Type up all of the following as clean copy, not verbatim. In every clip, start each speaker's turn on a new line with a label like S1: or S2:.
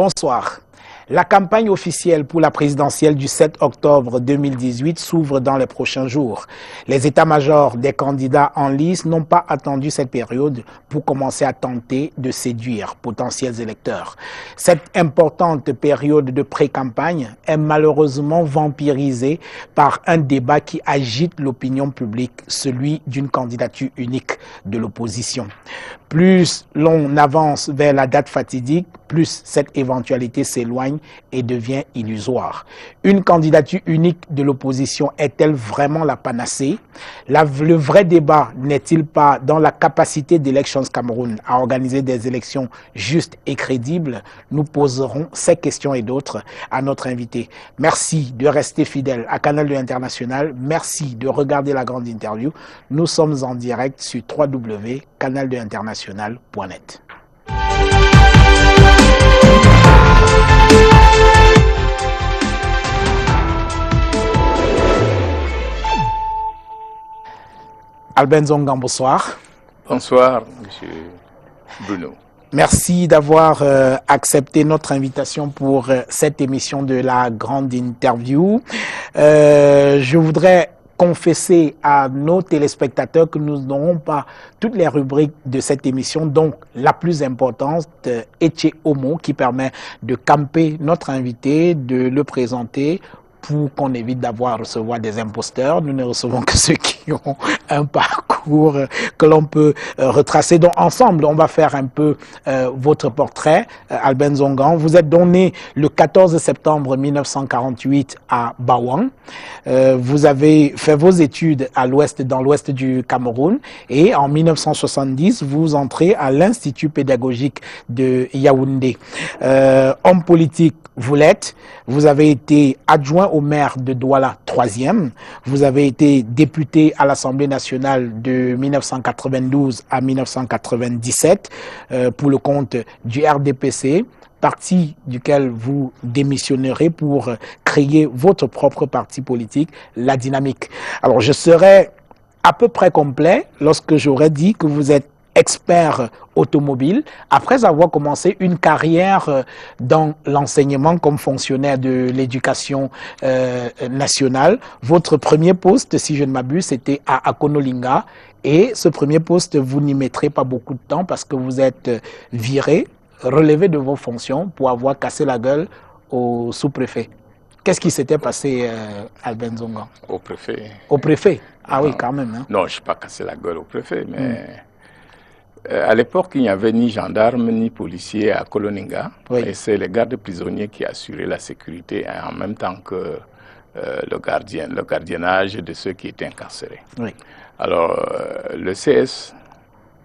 S1: Bonsoir. La campagne officielle pour la présidentielle du 7 octobre 2018 s'ouvre dans les prochains jours. Les états-majors des candidats en lice n'ont pas attendu cette période pour commencer à tenter de séduire potentiels électeurs. Cette importante période de pré-campagne est malheureusement vampirisée par un débat qui agite l'opinion publique, celui d'une candidature unique de l'opposition. Plus l'on avance vers la date fatidique, plus cette éventualité s'éloigne et devient illusoire. Une candidature unique de l'opposition est-elle vraiment la panacée? Le vrai débat n'est-il pas dans la capacité d'Elections Cameroun à organiser des élections justes et crédibles? Nous poserons ces questions et d'autres à notre invité. Merci de rester fidèle à Canal 2 International. Merci de regarder la grande interview. Nous sommes en direct sur www.canal2international.net. Albin Zongan, bonsoir.
S2: Bonsoir, monsieur Bruno.
S1: Merci d'avoir accepté notre invitation pour cette émission de la grande interview. Je voudrais confesser à nos téléspectateurs que nous n'aurons pas toutes les rubriques de cette émission, donc la plus importante, Etche Homo, qui permet de camper notre invité, de le présenter, pour qu'on évite recevoir des imposteurs. Nous ne recevons que ceux qui ont un parcours que l'on peut retracer. Donc ensemble, on va faire un peu votre portrait, Albin Zongan. Vous êtes donc né le 14 septembre 1948 à Bawang. Vous avez fait vos études dans l'ouest du Cameroun et en 1970, vous entrez à l'Institut pédagogique de Yaoundé. Homme politique, vous l'êtes. Vous avez été adjoint au maire de Douala 3e. Vous avez été député à l'Assemblée nationale de 1992 à 1997 pour le compte du RDPC, parti duquel vous démissionnerez pour créer votre propre parti politique, La Dynamique. Alors, je serai à peu près complet lorsque j'aurais dit que vous êtes expert automobile, après avoir commencé une carrière dans l'enseignement comme fonctionnaire de l'éducation nationale. Votre premier poste, si je ne m'abuse, c'était à Akonolinga. Et ce premier poste, vous n'y mettrez pas beaucoup de temps parce que vous êtes viré, relevé de vos fonctions pour avoir cassé la gueule au sous-préfet. Qu'est-ce qui s'était passé, Albin Zongan?
S2: Au préfet.
S1: Au préfet? Ah
S2: non,
S1: oui, quand même. Hein.
S2: Non, je n'ai pas cassé la gueule au préfet, mais... à l'époque, il n'y avait ni gendarmes ni policiers à Koloninga. Oui. Et c'est les gardes prisonniers qui assuraient la sécurité en même temps que le gardiennage de ceux qui étaient incarcérés. Oui. Alors, le CS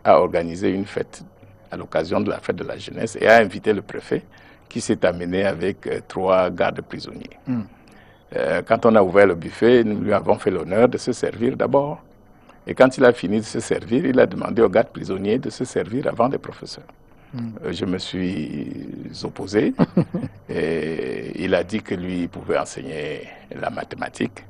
S2: a organisé une fête à l'occasion de la fête de la jeunesse et a invité le préfet qui s'est amené avec 3 gardes prisonniers. Quand on a ouvert le buffet, nous lui avons fait l'honneur de se servir d'abord. Et quand il a fini de se servir, il a demandé aux gardes prisonniers de se servir avant les professeurs. Je me suis opposé et il a dit que lui, il pouvait enseigner la mathématique.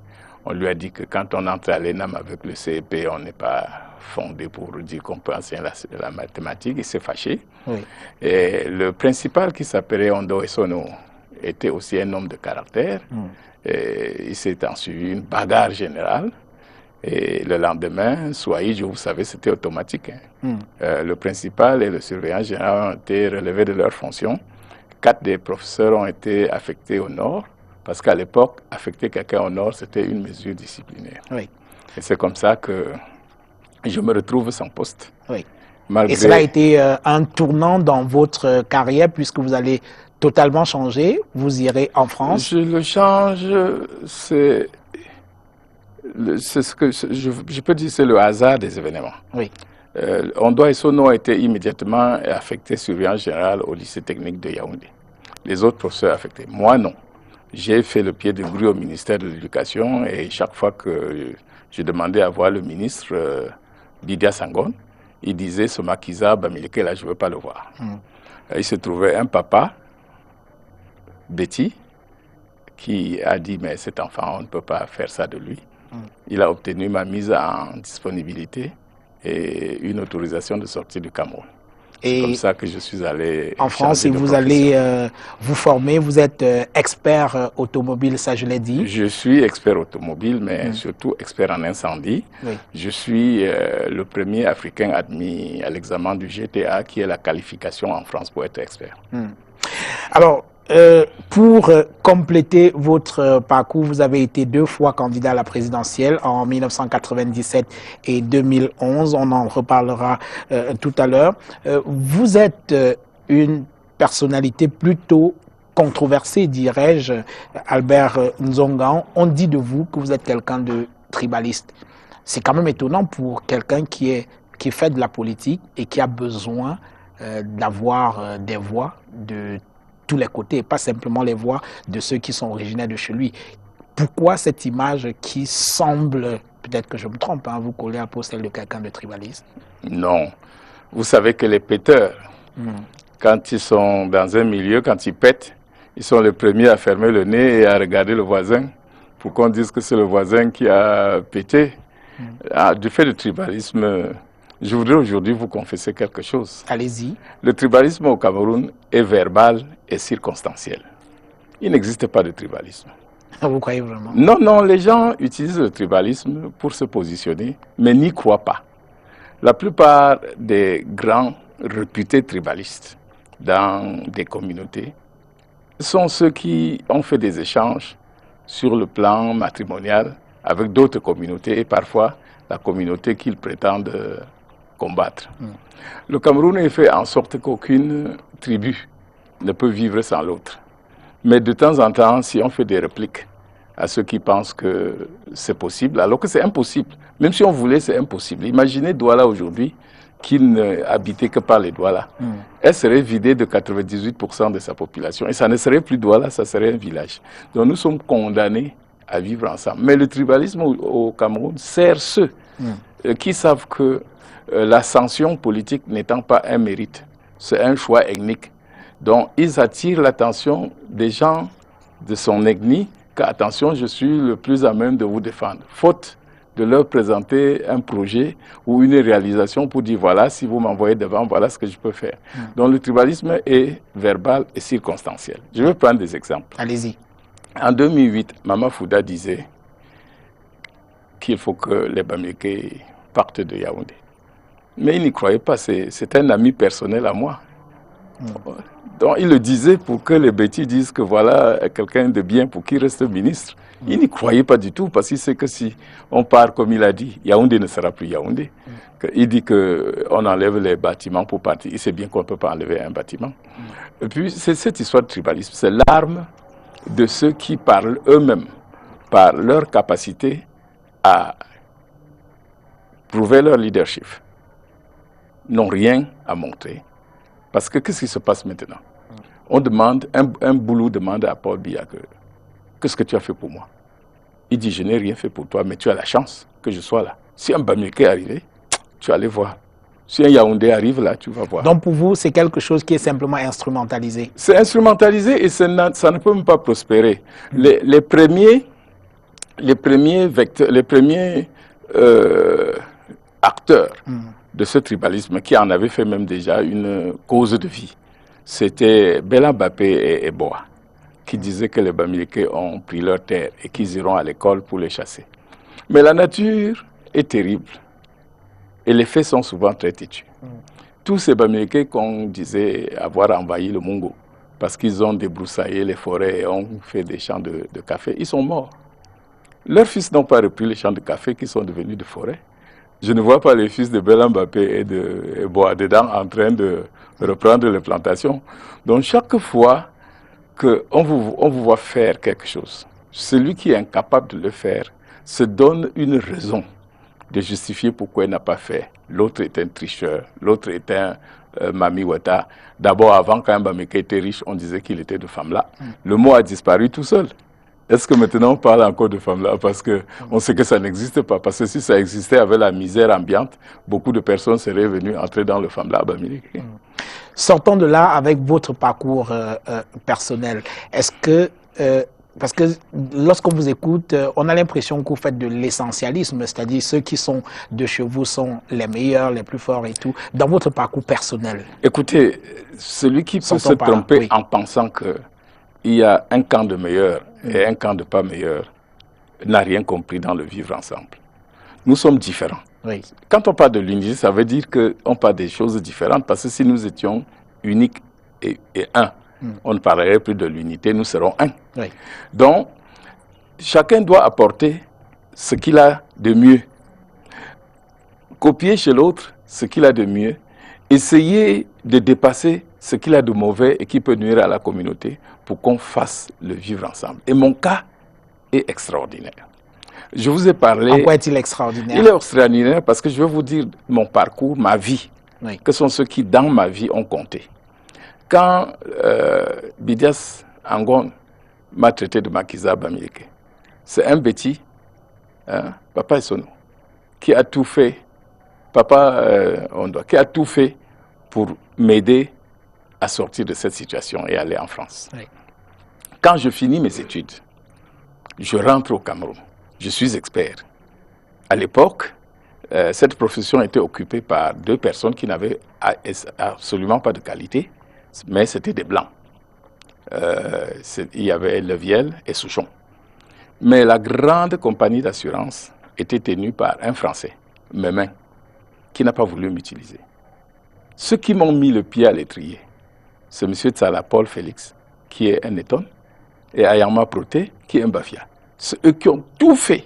S2: On lui a dit que quand on entre à l'ENAM avec le CEP, on n'est pas fondé pour dire qu'on peut enseigner la mathématique. Il s'est fâché. Oui. Et le principal qui s'appelait Ondo Esono était aussi un homme de caractère. Et il s'est ensuivi une bagarre générale. Et le lendemain, Swahili, vous savez, c'était automatique. Le principal et le surveillant général ont été relevés de leurs fonctions. 4 des professeurs ont été affectés au nord, parce qu'à l'époque, affecter quelqu'un au nord, c'était une mesure disciplinaire. Oui. Et c'est comme ça que je me retrouve sans poste. Oui.
S1: Et cela a été un tournant dans votre carrière, puisque vous allez totalement changer, vous irez en France.
S2: Je le change, c'est ce que je peux dire, c'est le hasard des événements. Oui. Ondo Esono a été immédiatement affecté surveillant général au lycée technique de Yaoundé. Les autres professeurs affectés. Moi, non. J'ai fait le pied de grue au ministère de l'Éducation et chaque fois que je demandais à voir le ministre Lydia Sangon, il disait ce Makiza Bamileke, là, je ne veux pas le voir. Il se trouvait un papa, Betty, qui a dit mais cet enfant, on ne peut pas faire ça de lui. Il a obtenu ma mise en disponibilité et une autorisation de sortie du Cameroun. C'est comme ça que je suis allé
S1: en France et vous allez vous former. Vous êtes expert automobile, ça je l'ai dit.
S2: Je suis expert automobile, mais surtout expert en incendie. Oui. Je suis le premier Africain admis à l'examen du GTA, qui est la qualification en France pour être expert.
S1: Alors, pour compléter votre parcours, vous avez été 2 fois candidat à la présidentielle en 1997 et 2011. On en reparlera tout à l'heure. Vous êtes une personnalité plutôt controversée, dirais-je, Albert Nzongan. On dit de vous que vous êtes quelqu'un de tribaliste. C'est quand même étonnant pour quelqu'un qui fait de la politique et qui a besoin d'avoir des voix de tous les côtés, pas simplement les voix de ceux qui sont originaires de chez lui. Pourquoi cette image qui semble, peut-être que je me trompe, vous coller à peau celle de quelqu'un de tribaliste?
S2: Non. Vous savez que les péteurs, quand ils sont dans un milieu, quand ils pètent, ils sont les premiers à fermer le nez et à regarder le voisin pour qu'on dise que c'est le voisin qui a pété. Du fait du tribalisme, je voudrais aujourd'hui vous confesser quelque chose.
S1: Allez-y.
S2: Le tribalisme au Cameroun est verbal et circonstanciel. Il n'existe pas de tribalisme.
S1: Vous croyez vraiment?
S2: Non, non, les gens utilisent le tribalisme pour se positionner, mais n'y croient pas. La plupart des grands réputés tribalistes dans des communautés sont ceux qui ont fait des échanges sur le plan matrimonial avec d'autres communautés et parfois la communauté qu'ils prétendent combattre. Le Cameroun est fait en sorte qu'aucune tribu ne peut vivre sans l'autre. Mais de temps en temps, si on fait des répliques à ceux qui pensent que c'est possible, alors que c'est impossible. Même si on voulait, c'est impossible. Imaginez Douala aujourd'hui, qui n'habitait que par les Douala. Elle serait vidée de 98% de sa population. Et ça ne serait plus Douala, ça serait un village. Donc nous sommes condamnés à vivre ensemble. Mais le tribalisme au Cameroun sert ceux qui savent que l'ascension politique n'étant pas un mérite, c'est un choix ethnique. Donc ils attirent l'attention des gens de son ethnie, qu'attention, je suis le plus à même de vous défendre. Faute de leur présenter un projet ou une réalisation pour dire voilà, si vous m'envoyez devant, voilà ce que je peux faire. Donc le tribalisme est verbal et circonstanciel. Je vais prendre des exemples.
S1: Allez-y.
S2: En 2008, Mama Fouda disait qu'il faut que les Bamileke partent de Yaoundé. Mais il n'y croyait pas, c'est un ami personnel à moi. Donc il le disait pour que les bêtis disent que voilà quelqu'un de bien pour qu'il reste ministre. Il n'y croyait pas du tout parce qu'il sait que si on part comme il a dit, Yaoundé ne sera plus Yaoundé. Il dit qu'on enlève les bâtiments pour partir. Il sait bien qu'on ne peut pas enlever un bâtiment. Et puis c'est cette histoire de tribalisme, c'est l'arme de ceux qui parlent eux-mêmes, par leur capacité à prouver leur leadership, n'ont rien à montrer. Parce que qu'est-ce qui se passe maintenant? On demande, un boulot demande à Paul Biya qu'est-ce que tu as fait pour moi? Il dit, je n'ai rien fait pour toi, mais tu as la chance que je sois là. Si un Bamileke est arrivé, tu vas aller voir. Si un Yaoundé arrive là, tu vas voir.
S1: Donc pour vous, c'est quelque chose qui est simplement instrumentalisé? C'est
S2: instrumentalisé et ça ne peut même pas prospérer. Les premiers acteurs de ce tribalisme, qui en avaient fait même déjà une cause de vie, c'était Bella Mbappé et Boa, qui disaient que les Bamileke ont pris leur terre et qu'ils iront à l'école pour les chasser. Mais la nature est terrible et les faits sont souvent très têtus. Tous ces Bamileke qu'on disait avoir envahi le Mungo, parce qu'ils ont débroussaillé les forêts et ont fait des champs de café, ils sont morts. Leurs fils n'ont pas repris les champs de café qui sont devenus de forêts. Je ne vois pas les fils de Bella Mbappé et de Boa dedans en train de reprendre les plantations. Donc chaque fois qu'on vous voit faire quelque chose, celui qui est incapable de le faire se donne une raison de justifier pourquoi il n'a pas fait. L'autre est un tricheur, l'autre est un Mami Wata. D'abord, avant qu'un Bamileke était riche, on disait qu'il était de femme-là. Le mot a disparu tout seul. Est-ce que maintenant on parle encore de femmes-là? Parce qu'on sait que ça n'existe pas. Parce que si ça existait avec la misère ambiante, beaucoup de personnes seraient venues entrer dans le femme-là Bamileke.
S1: Sortons de là avec votre parcours personnel. Est-ce que Parce que lorsqu'on vous écoute, on a l'impression que vous faites de l'essentialisme, c'est-à-dire ceux qui sont de chez vous sont les meilleurs, les plus forts et tout, dans votre parcours personnel.
S2: Écoutez, celui qui peut se tromper en pensant qu'il y a un camp de meilleurs et un camp de pas meilleurs n'a rien compris dans le vivre ensemble. Nous sommes différents.
S1: Oui.
S2: Quand on parle de l'unité, ça veut dire qu'on parle des choses différentes, parce que si nous étions uniques et un, on ne parlerait plus de l'unité, nous serons un.
S1: Oui.
S2: Donc, chacun doit apporter ce qu'il a de mieux. Copier chez l'autre ce qu'il a de mieux. Essayer de dépasser ce qu'il a de mauvais et qui peut nuire à la communauté pour qu'on fasse le vivre ensemble. Et mon cas est extraordinaire. Je vous ai parlé...
S1: En quoi est-il extraordinaire?
S2: Il est extraordinaire parce que je vais vous dire mon parcours, ma vie.
S1: Oui.
S2: Que sont ceux qui, dans ma vie, ont compté. Quand Bidias Angon m'a traité de Makiza Bamileke, c'est un petit, Papa Essono, qui a tout fait, qui a tout fait pour m'aider à sortir de cette situation et aller en France.
S1: Oui.
S2: Quand je finis mes études, je rentre au Cameroun. Je suis expert. À l'époque, cette profession était occupée par deux personnes qui n'avaient absolument pas de qualité, mais c'était des blancs. Il y avait Leviel et Souchon. Mais la grande compagnie d'assurance était tenue par un Français, Memin, qui n'a pas voulu m'utiliser. Ceux qui m'ont mis le pied à l'étrier, c'est M. Tsala Paul Félix, qui est un Eton, et Ayama Proté, qui est un Bafia. C'est eux qui ont tout fait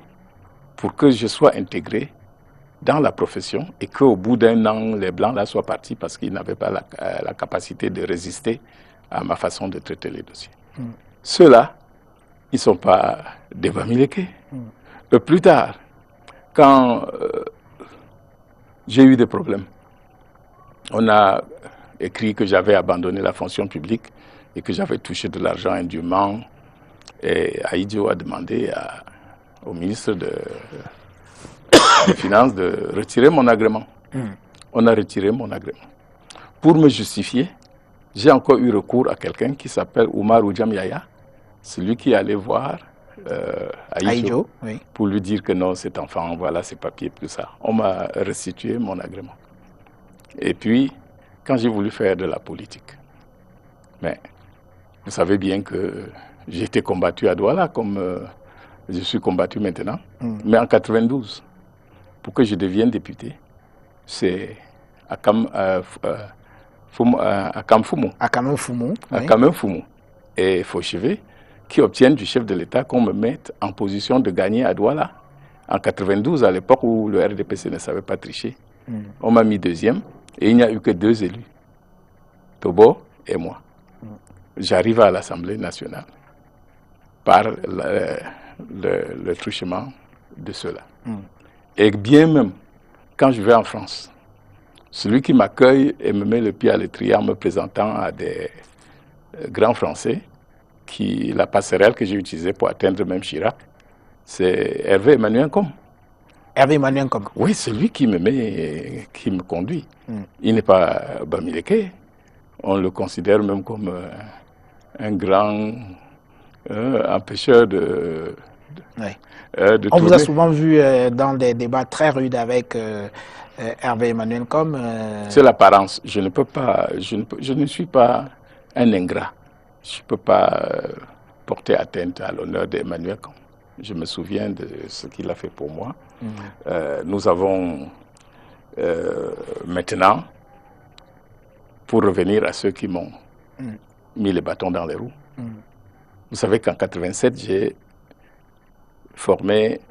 S2: pour que je sois intégré dans la profession et qu'au bout d'un an, les Blancs là soient partis parce qu'ils n'avaient pas la capacité de résister à ma façon de traiter les dossiers. Ceux-là, ils ne sont pas des Bamileke. Plus tard, quand j'ai eu des problèmes, on a écrit que j'avais abandonné la fonction publique et que j'avais touché de l'argent indûment. Et Aïdjo a demandé au ministre des Finances de retirer mon agrément. On a retiré mon agrément. Pour me justifier, j'ai encore eu recours à quelqu'un qui s'appelle Oumar Oudjam Yaya, celui qui allait voir Aïdjo
S1: oui,
S2: pour lui dire que non, cet enfant, voilà ses papiers, tout ça. On m'a restitué mon agrément. Et puis, quand j'ai voulu faire de la politique, mais vous savez bien que j'ai été combattu à Douala comme je suis combattu maintenant. Mais en 92, pour que je devienne député, c'est Akam Foumou et Fauchevé qui obtiennent du chef de l'État qu'on me mette en position de gagner à Douala. En 92, à l'époque où le RDPC ne savait pas tricher, on m'a mis deuxième et il n'y a eu que 2 élus, Tobo et moi. J'arrive à l'Assemblée nationale par le truchement de ceux-là. Et bien même, quand je vais en France, celui qui m'accueille et me met le pied à l'étrier en me présentant à des grands Français, la passerelle que j'ai utilisée pour atteindre même Chirac, c'est Hervé Emmanuel Com.
S1: Hervé Emmanuel Com.
S2: Oui, c'est lui qui me conduit. Il n'est pas Bamileke. On le considère même comme un grand empêcheur de
S1: on vous a souvent vu dans des débats très rudes avec Hervé Emmanuel Com.
S2: C'est l'apparence. Je ne suis pas un ingrat. Je ne peux pas porter atteinte à l'honneur d'Emmanuel Com. Je me souviens de ce qu'il a fait pour moi. Nous avons maintenant, pour revenir à ceux qui m'ont mis les bâtons dans les roues, vous savez qu'en 87, j'ai formé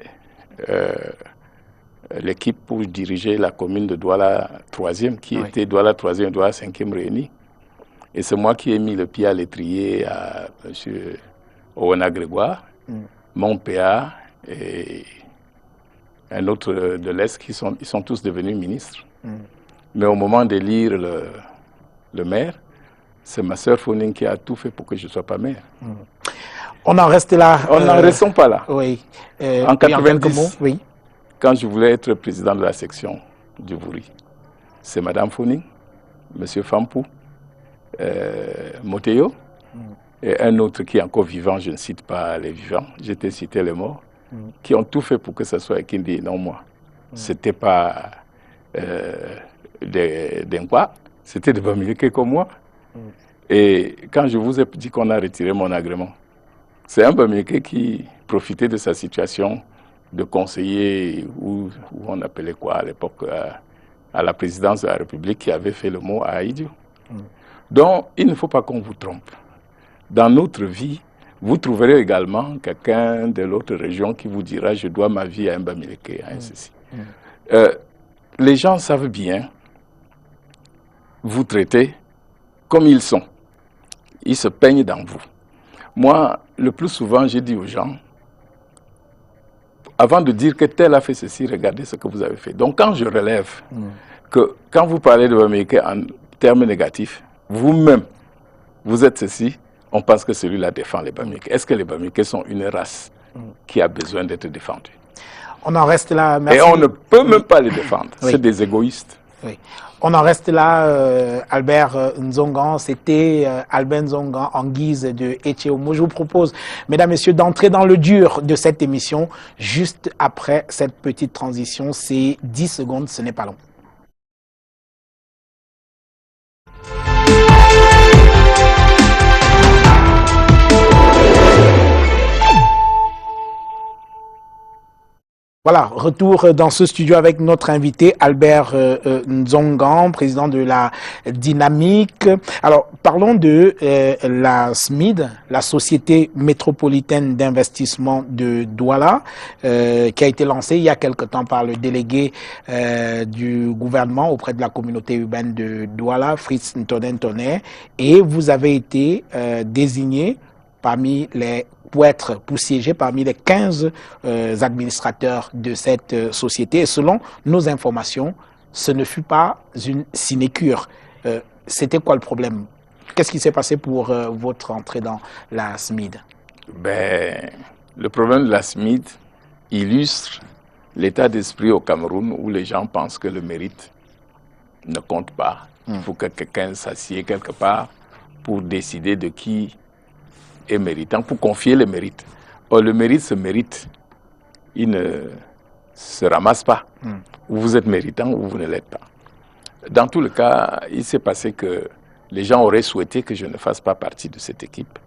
S2: l'équipe pour diriger la commune de Douala 3e, qui était Douala 3e, Douala 5e réunis. Et c'est moi qui ai mis le pied à l'étrier à M. Owena Grégoire, mon PA et un autre de l'Est, ils sont tous devenus ministres. Mais au moment d'élire le maire, c'est ma sœur Foning qui a tout fait pour que je ne sois pas maire.
S1: On en reste là.
S2: On n'en restons pas là.
S1: Oui.
S2: En 90,
S1: oui.
S2: Quand je voulais être président de la section du Bouri, c'est Madame Foning, Monsieur Fampou, Moteo et un autre qui est encore vivant, je ne cite pas les vivants, j'étais cité les morts, qui ont tout fait pour que ce soit Kindi et non moi. C'était pas des Nkwa, c'était des Bamileke comme moi. Et quand je vous ai dit qu'on a retiré mon agrément, c'est un Bamileke qui profitait de sa situation de conseiller, ou on appelait quoi à l'époque, à la présidence de la République, qui avait fait le mot à Aïdio. Donc, il ne faut pas qu'on vous trompe. Dans notre vie, vous trouverez également quelqu'un de l'autre région qui vous dira « je dois ma vie à un Bamileke, à un ceci ». Les gens savent bien vous traiter comme ils sont. Ils se peignent dans vous. Moi, le plus souvent, j'ai dit aux gens, avant de dire que tel a fait ceci, regardez ce que vous avez fait. Donc, quand je relève que quand vous parlez de Bamileke en termes négatifs, vous-même, vous êtes ceci, on pense que celui-là défend les Bamileke. Est-ce que les Bamileke sont une race qui a besoin d'être défendue?
S1: On en reste là. Merci.
S2: Et on ne peut même pas les défendre. C'est des égoïstes.
S1: Oui. On en reste là, Albert Nzongan. C'était Albert Nzongan en guise de Etcheomo. Je vous propose, mesdames, messieurs, d'entrer dans le dur de cette émission juste après cette petite transition. C'est 10 secondes, ce n'est pas long. Voilà, retour dans ce studio avec notre invité Albert Nzongan, président de la Dynamique. Alors, parlons de la SMID, la Société métropolitaine d'investissement de Douala, qui a été lancée il y a quelque temps par le délégué du gouvernement auprès de la communauté urbaine de Douala, Fritz Ntonen-Tonnerre, et vous avez été désigné parmi les pour siéger parmi les 15 administrateurs de cette société. Et selon nos informations, ce ne fut pas une sinécure. C'était quoi le problème? Qu'est-ce qui s'est passé pour votre entrée dans la SMID?
S2: Le problème de la SMID illustre l'état d'esprit au Cameroun où les gens pensent que le mérite ne compte pas. Il faut que quelqu'un s'assied quelque part pour décider de qui est méritant, pour confier le mérite. Or, le mérite se mérite. Il ne se ramasse pas. Ou vous êtes méritant ou vous ne l'êtes pas. Dans tout le cas, il s'est passé que les gens auraient souhaité que je ne fasse pas partie de cette équipe.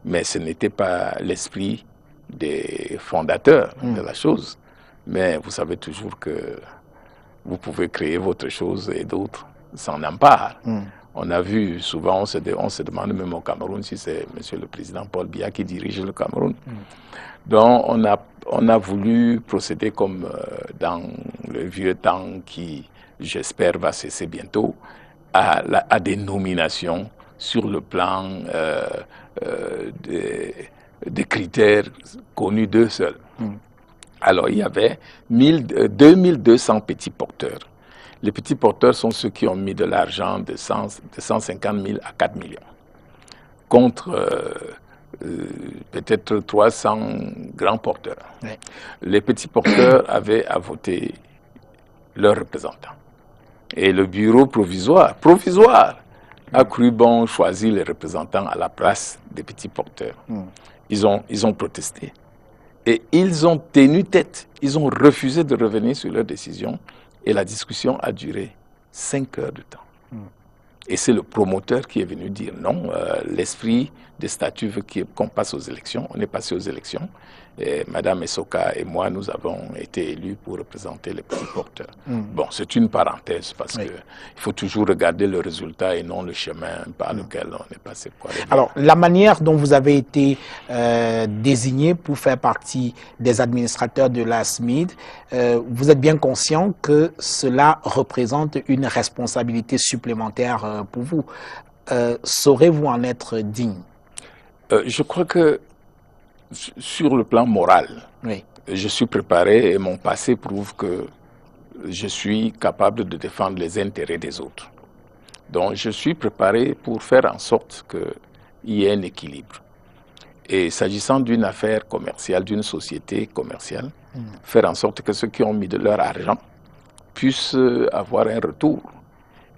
S2: Mais ce n'était pas l'esprit des fondateurs de la chose. Mais vous savez toujours que vous pouvez créer votre chose et d'autres s'en emparent. On a vu souvent, on se demande même au Cameroun si c'est M. le Président Paul Biya qui dirige le Cameroun. Donc on a voulu procéder comme dans le vieux temps qui, j'espère, va cesser bientôt, à des nominations sur le plan des critères connus d'eux seuls. Alors il y avait 2200 petits porteurs. Les petits porteurs sont ceux qui ont mis de l'argent de 150 000 à 4 millions, contre peut-être 300 grands porteurs. Les petits porteurs avaient à voter leurs représentants. Et le bureau provisoire a cru bon choisir les représentants à la place des petits porteurs. Ils ont protesté. Et ils ont tenu tête. Ils ont refusé de revenir sur leur décision. Et la discussion a duré 5 heures de temps. Et c'est le promoteur qui est venu dire non, l'esprit des statuts veut qu'on passe aux élections. On est passé aux élections. Et Madame Essoka et moi, nous avons été élus pour représenter les petits porteurs. Bon, c'est une parenthèse parce qu'il faut toujours regarder le résultat et non le chemin par lequel on est passé.
S1: Alors, la manière dont vous avez été désigné pour faire partie des administrateurs de la SMID, vous êtes bien conscient que cela représente une responsabilité supplémentaire pour vous. Saurez-vous en être digne?
S2: Je crois que sur le plan moral, je suis préparé et mon passé prouve que je suis capable de défendre les intérêts des autres. Donc je suis préparé pour faire en sorte qu'il y ait un équilibre. Et s'agissant d'une affaire commerciale, d'une société commerciale, faire en sorte que ceux qui ont mis de leur argent puissent avoir un retour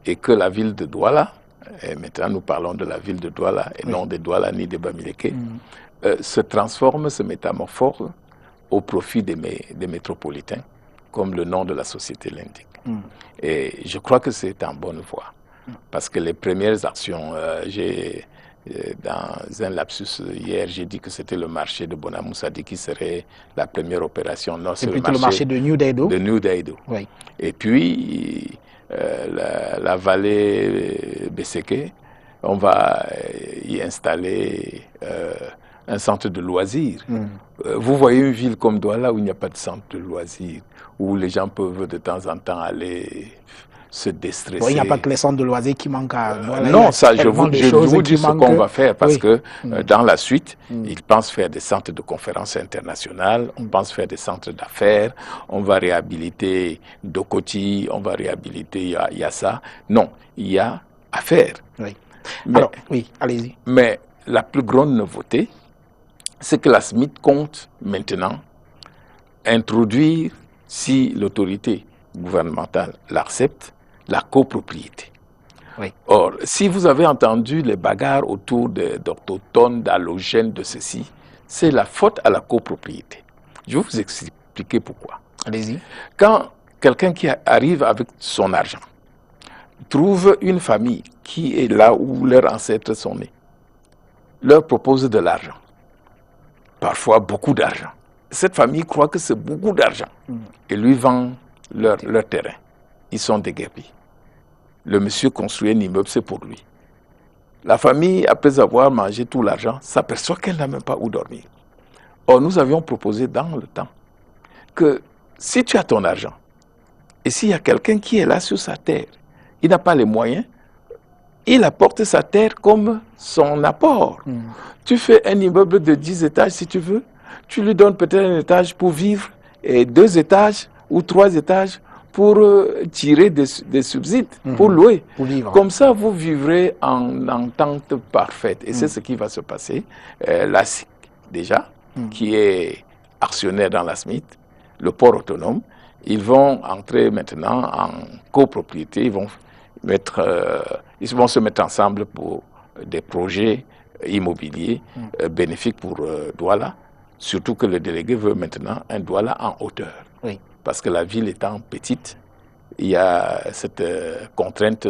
S2: et que la ville de Douala et maintenant nous parlons de la ville de Douala et non de Douala ni de Bamileke, se transforme, se métamorphose au profit des métropolitains, comme le nom de la société l'indique. Et je crois que c'est en bonne voie, parce que les premières actions, dans un lapsus hier, j'ai dit que c'était le marché de Bonamoussadi qui serait la première opération. Non,
S1: c'est plutôt le marché de New Daido.
S2: De New Daido.
S1: Oui.
S2: Et puis, la vallée Besseke, on va y installer un centre de loisirs. Vous voyez une ville comme Douala où il n'y a pas de centre de loisirs, où les gens peuvent de temps en temps aller se déstresser.
S1: Bon, il n'y a pas que les centres de loisirs qui manquent à Douala.
S2: Non, ça, je vous dis ce qu'on va faire, parce que dans la suite, ils pensent faire des centres de conférences internationales, on pense faire des centres d'affaires, on va réhabiliter Dokoti, on va réhabiliter Yassa. Non, il y a à faire.
S1: Oui. Alors, oui, allez-y.
S2: Mais la plus grande nouveauté, c'est que la SMIT compte maintenant introduire, si l'autorité gouvernementale l'accepte, la copropriété.
S1: Oui.
S2: Or, si vous avez entendu les bagarres autour d'Autochtones, d'allogènes, de ceci, c'est la faute à la copropriété. Je vais vous expliquer pourquoi.
S1: Allez-y.
S2: Quand quelqu'un qui arrive avec son argent trouve une famille qui est là où leurs ancêtres sont nés, leur propose de l'argent, parfois beaucoup d'argent. Cette famille croit que c'est beaucoup d'argent et lui vend leur terrain. Ils sont déguerpis. Le monsieur construit un immeuble, c'est pour lui. La famille, après avoir mangé tout l'argent, s'aperçoit qu'elle n'a même pas où dormir. Or, nous avions proposé dans le temps que si tu as ton argent, et s'il y a quelqu'un qui est là sur sa terre, il n'a pas les moyens, il apporte sa terre comme son apport. Tu fais un immeuble de 10 étages si tu veux, tu lui donnes peut-être un étage pour vivre, et 2 étages ou 3 étages pour tirer des subsides, pour louer.
S1: Pour vivre.
S2: Comme ça, vous vivrez en entente parfaite. Et c'est ce qui va se passer. La SIC, déjà, qui est actionnaire dans la SMIT, le port autonome, ils vont entrer maintenant en copropriété, ils vont se mettre ensemble pour des projets immobiliers bénéfiques pour Douala, surtout que le délégué veut maintenant un Douala en hauteur.
S1: Oui.
S2: Parce que la ville étant petite, il y a cette contrainte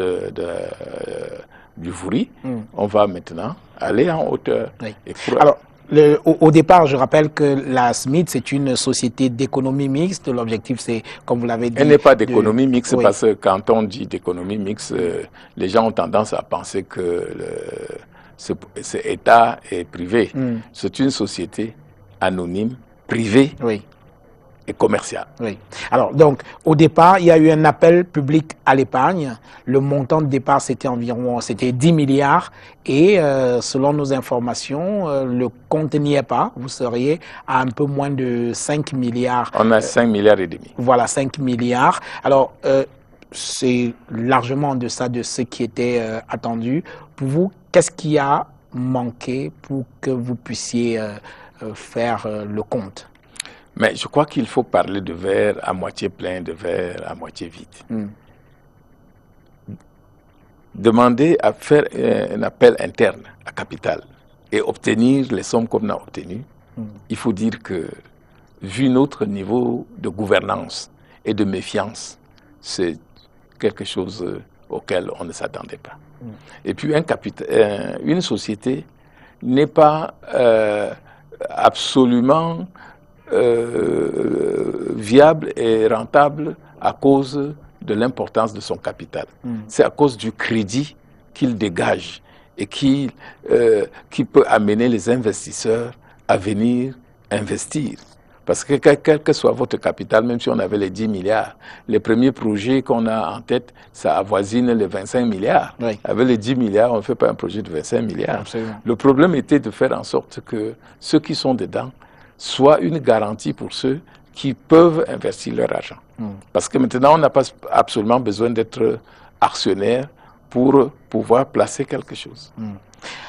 S2: du Vouri. On va maintenant aller en hauteur.
S1: Oui. Alors, au départ, je rappelle que la SMIT, c'est une société d'économie mixte. L'objectif, c'est, comme vous l'avez dit...
S2: Elle n'est pas d'économie mixte, parce que quand on dit d'économie mixte, les gens ont tendance à penser que c'est État et privé. C'est une société anonyme, privée.
S1: Oui.
S2: Et commercial.
S1: Oui. Alors, donc, au départ, il y a eu un appel public à l'épargne. Le montant de départ, c'était environ 10 milliards. Et selon nos informations, le compte n'y est pas. Vous seriez à un peu moins de 5 milliards.
S2: On a 5 milliards et demi.
S1: Voilà, 5 milliards. Alors, c'est largement en deçà de ce qui était attendu. Pour vous, qu'est-ce qui a manqué pour que vous puissiez faire le compte?
S2: Mais je crois qu'il faut parler de verre à moitié plein, de verre à moitié vide. Demander à faire un appel interne à Capital et obtenir les sommes qu'on a obtenues, il faut dire que, vu notre niveau de gouvernance et de méfiance, c'est quelque chose auquel on ne s'attendait pas. Et puis, une société n'est pas absolument viable et rentable à cause de l'importance de son capital. C'est à cause du crédit qu'il dégage et qui peut amener les investisseurs à venir investir. Parce que quel que soit votre capital, même si on avait les 10 milliards, les premiers projets qu'on a en tête, ça avoisine les 25 milliards.
S1: Oui.
S2: Avec les 10 milliards, on ne fait pas un projet de 25 milliards.
S1: Absolument.
S2: Le problème était de faire en sorte que ceux qui sont dedans soit une garantie pour ceux qui peuvent investir leur argent. Parce que maintenant, on n'a pas absolument besoin d'être actionnaire pour pouvoir placer quelque chose.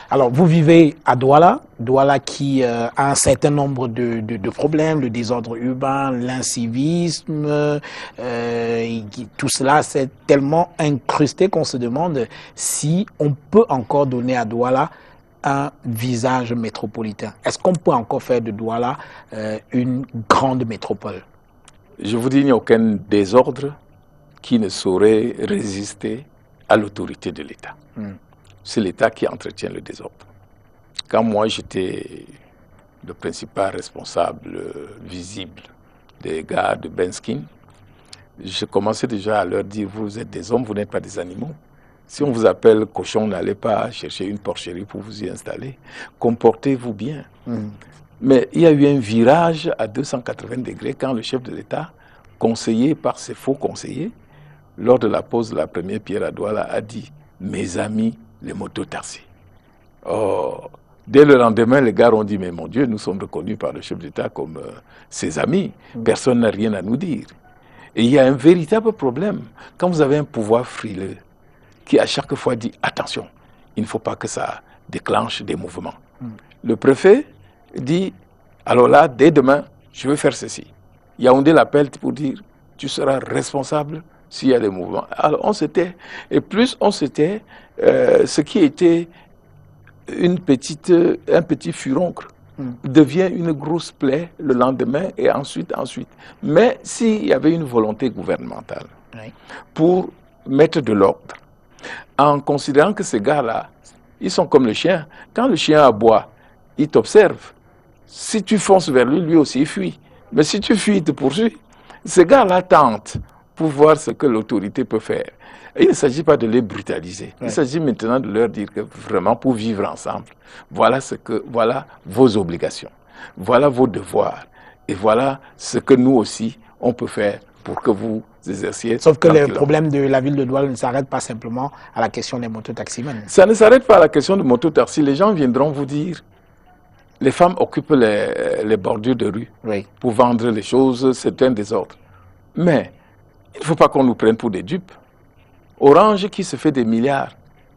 S1: Alors, vous vivez à Douala, Douala qui a un certain nombre de problèmes, le désordre urbain, l'incivisme, tout cela c'est tellement incrusté qu'on se demande si on peut encore donner à Douala un visage métropolitain. Est-ce qu'on peut encore faire de Douala une grande métropole?
S2: Je vous dis, il n'y a aucun désordre qui ne saurait résister à l'autorité de l'État. C'est l'État qui entretient le désordre. Quand moi j'étais le principal responsable visible des gars de Benskin, je commençais déjà à leur dire, vous êtes des hommes, vous n'êtes pas des animaux. Si on vous appelle cochon, n'allez pas chercher une porcherie pour vous y installer. Comportez-vous bien. Mais il y a eu un virage à 280 degrés quand le chef de l'État, conseillé par ses faux conseillers, lors de la pose de la première pierre à Douala, a dit « Mes amis, les mototaxis ». Oh, dès le lendemain, les gars ont dit « Mais mon Dieu, nous sommes reconnus par le chef d'État comme ses amis. Personne n'a rien à nous dire. » Et il y a un véritable problème. Quand vous avez un pouvoir frileux qui à chaque fois dit « Attention, il ne faut pas que ça déclenche des mouvements. » Le préfet dit « Alors là, dès demain, je vais faire ceci. » Yaoundé l'appelle pour dire « Tu seras responsable s'il y a des mouvements. » Alors on s'était, et plus on s'était, ce qui était un petit furoncle devient une grosse plaie le lendemain et ensuite. Mais s'il y avait une volonté gouvernementale pour mettre de l'ordre, en considérant que ces gars-là, ils sont comme le chien. Quand le chien aboie, il t'observe. Si tu fonces vers lui, lui aussi il fuit. Mais si tu fuis, il te poursuit. Ces gars-là tentent pour voir ce que l'autorité peut faire. Et il ne s'agit pas de les brutaliser. Il s'agit maintenant de leur dire que vraiment pour vivre ensemble, voilà vos obligations, voilà vos devoirs, et voilà ce que nous aussi on peut faire pour que vous exerciez.
S1: Sauf que le problème de la ville de Douala ne s'arrête pas simplement à la question des mototaximens.
S2: Ça ne s'arrête pas à la question des mototaxis. Les gens viendront vous dire, les femmes occupent les bordures de rue pour vendre les choses, c'est un désordre. Mais il ne faut pas qu'on nous prenne pour des dupes. Orange qui se fait des milliards,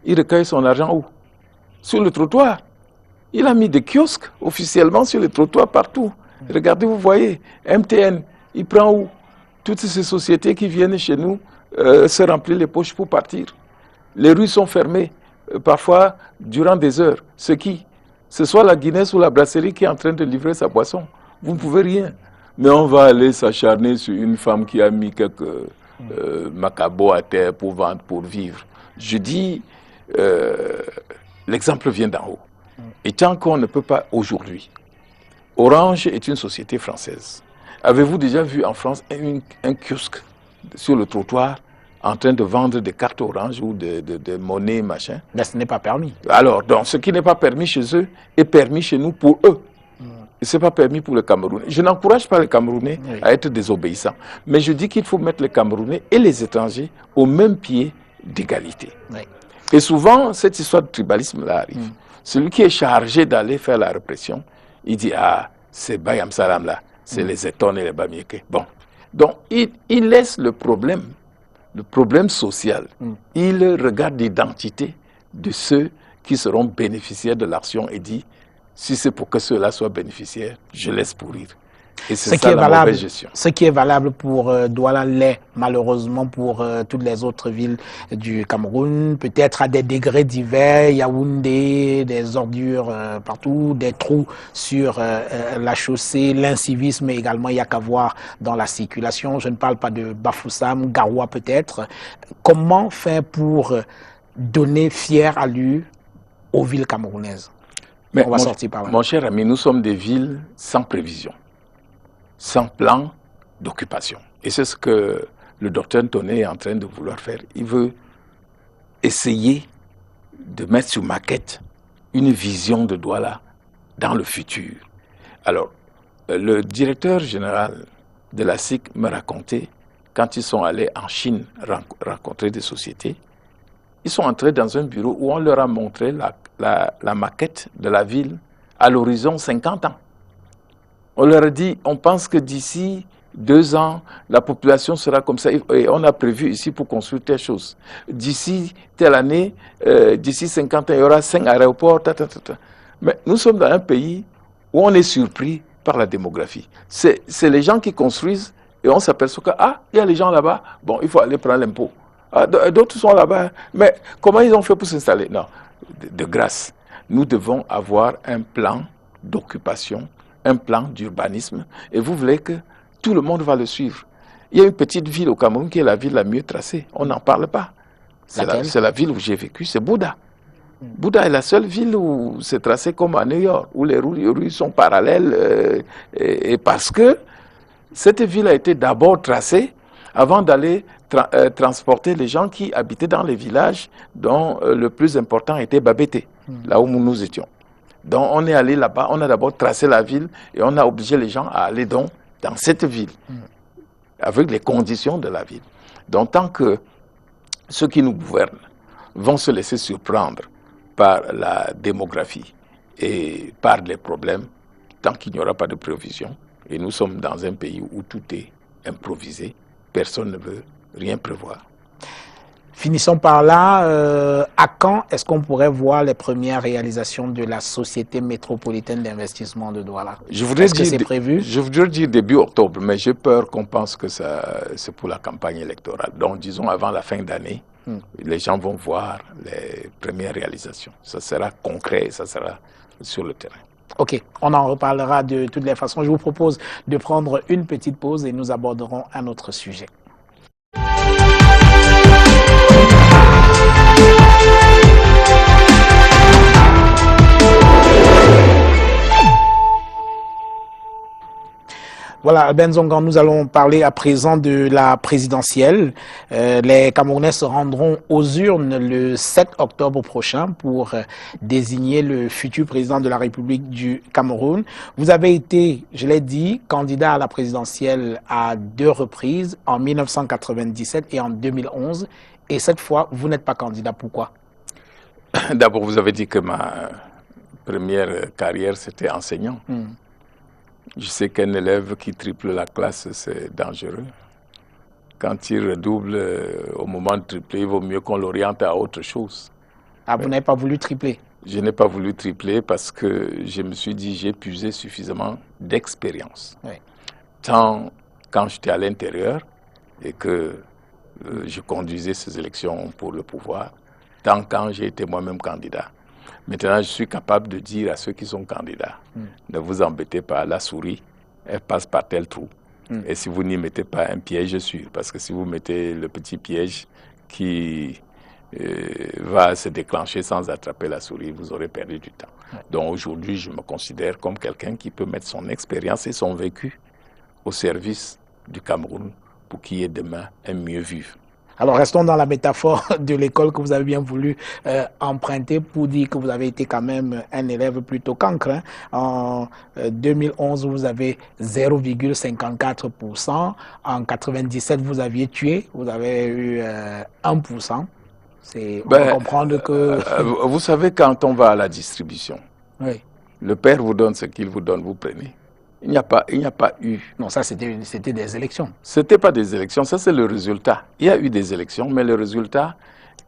S2: il recueille son argent où? Sur le trottoir. Il a mis des kiosques officiellement sur les trottoirs partout. Regardez, vous voyez, MTN, il prend où? Toutes ces sociétés qui viennent chez nous se remplissent les poches pour partir. Les rues sont fermées, parfois durant des heures. Ce soit la Guinness ou la brasserie qui est en train de livrer sa boisson. Vous ne pouvez rien. Mais on va aller s'acharner sur une femme qui a mis quelques macabots à terre pour vendre, pour vivre. Je dis, l'exemple vient d'en haut. Et tant qu'on ne peut pas aujourd'hui, Orange est une société française. Avez-vous déjà vu en France un kiosque sur le trottoir en train de vendre des cartes Orange ou de monnaie, machin?
S1: Mais ce n'est pas permis.
S2: Alors, donc, ce qui n'est pas permis chez eux est permis chez nous pour eux. Et ce n'est pas permis pour les Camerounais. Je n'encourage pas les Camerounais à être désobéissants. Mais je dis qu'il faut mettre les Camerounais et les étrangers au même pied d'égalité. Et souvent, cette histoire de tribalisme-là arrive. Celui qui est chargé d'aller faire la répression, il dit, ah, c'est Bayam Salam là, c'est les Eton et les Bamieke. Bon. Donc, il laisse le problème social. Il regarde l'identité de ceux qui seront bénéficiaires de l'action et dit, si c'est pour que ceux-là soient bénéficiaires, je laisse pourrir. Et c'est ça la mauvaise gestion.
S1: Ce qui est valable pour Douala l'est malheureusement pour toutes les autres villes du Cameroun, peut-être à des degrés divers, Yaoundé, des ordures partout, des trous sur la chaussée, l'incivisme également, il n'y a qu'à voir dans la circulation. Je ne parle pas de Bafoussam, Garoua peut-être. Comment faire pour donner fière allure aux villes camerounaises?
S2: Mais mon cher ami, nous sommes des villes sans prévision, sans plan d'occupation. Et c'est ce que le docteur Ntoné est en train de vouloir faire. Il veut essayer de mettre sur maquette une vision de Douala dans le futur. Alors, le directeur général de la SIC me racontait, quand ils sont allés en Chine rencontrer des sociétés, ils sont entrés dans un bureau où on leur a montré la maquette de la ville à l'horizon 50 ans. On leur a dit, on pense que d'ici 2 ans, la population sera comme ça. Et on a prévu ici pour construire telle chose. D'ici telle année, d'ici 50 ans, il y aura 5 aéroports. Mais nous sommes dans un pays où on est surpris par la démographie. C'est les gens qui construisent et on s'aperçoit que, ah, il y a les gens là-bas, bon, il faut aller prendre l'impôt. Ah, d'autres sont là-bas. Mais comment ils ont fait pour s'installer? Non, de grâce. Nous devons avoir un plan d'occupation, un plan d'urbanisme. Et vous voulez que tout le monde va le suivre. Il y a une petite ville au Cameroun qui est la ville la mieux tracée. On n'en parle pas. C'est la ville où j'ai vécu, c'est Bouddha. Bouddha est la seule ville où c'est tracé comme à New York, où les rues sont parallèles. Et parce que cette ville a été d'abord tracée avant d'aller transporter les gens qui habitaient dans les villages dont le plus important était Babété, là où nous étions. Donc on est allé là-bas, on a d'abord tracé la ville et on a obligé les gens à aller dans cette ville, avec les conditions de la ville. Donc tant que ceux qui nous gouvernent vont se laisser surprendre par la démographie et par les problèmes, tant qu'il n'y aura pas de prévision, et nous sommes dans un pays où tout est improvisé, personne ne veut rien prévoir.
S1: Finissons par là. À quand est-ce qu'on pourrait voir les premières réalisations de la Société métropolitaine d'investissement de Douala? Est-ce que c'est prévu?
S2: Je voudrais dire début octobre, mais j'ai peur qu'on pense que c'est pour la campagne électorale. Donc disons avant la fin d'année, les gens vont voir les premières réalisations. Ça sera concret, ça sera sur le terrain.
S1: Ok, on en reparlera de toutes les façons. Je vous propose de prendre une petite pause et nous aborderons un autre sujet. Voilà, Ben Zongan, nous allons parler à présent de la présidentielle. Les Camerounais se rendront aux urnes le 7 octobre prochain pour désigner le futur président de la République du Cameroun. Vous avez été, je l'ai dit, candidat à la présidentielle à 2 reprises, en 1997 et en 2011. Et cette fois, vous n'êtes pas candidat. Pourquoi?
S2: D'abord, vous avez dit que ma première carrière, c'était enseignant. Je sais qu'un élève qui triple la classe, c'est dangereux. Quand il redouble, au moment de tripler, il vaut mieux qu'on l'oriente à autre chose.
S1: Ah, vous n'avez pas voulu tripler?
S2: Je n'ai pas voulu tripler parce que je me suis dit j'ai puisé suffisamment d'expérience. Oui. Tant quand j'étais à l'intérieur et que je conduisais ces élections pour le pouvoir, tant quand j'ai été moi-même candidat. Maintenant, je suis capable de dire à ceux qui sont candidats, ne vous embêtez pas, la souris, elle passe par tel trou. Et si vous n'y mettez pas un piège sûr, parce que si vous mettez le petit piège qui va se déclencher sans attraper la souris, vous aurez perdu du temps. Donc aujourd'hui, je me considère comme quelqu'un qui peut mettre son expérience et son vécu au service du Cameroun pour qu'il y ait demain un mieux vivre.
S1: Alors, restons dans la métaphore de l'école que vous avez bien voulu emprunter pour dire que vous avez été quand même un élève plutôt cancre. Hein. En 2011, vous avez 0,54%. En 97, vous aviez tué, vous avez eu 1%. On peut comprendre que...
S2: vous savez, quand on va à la distribution,
S1: oui.
S2: Le père vous donne ce qu'il vous donne, vous prenez. Il n'y a pas eu...
S1: Non, ça c'était des élections.
S2: Ce n'était pas des élections, ça c'est le résultat. Il y a eu des élections, mais le résultat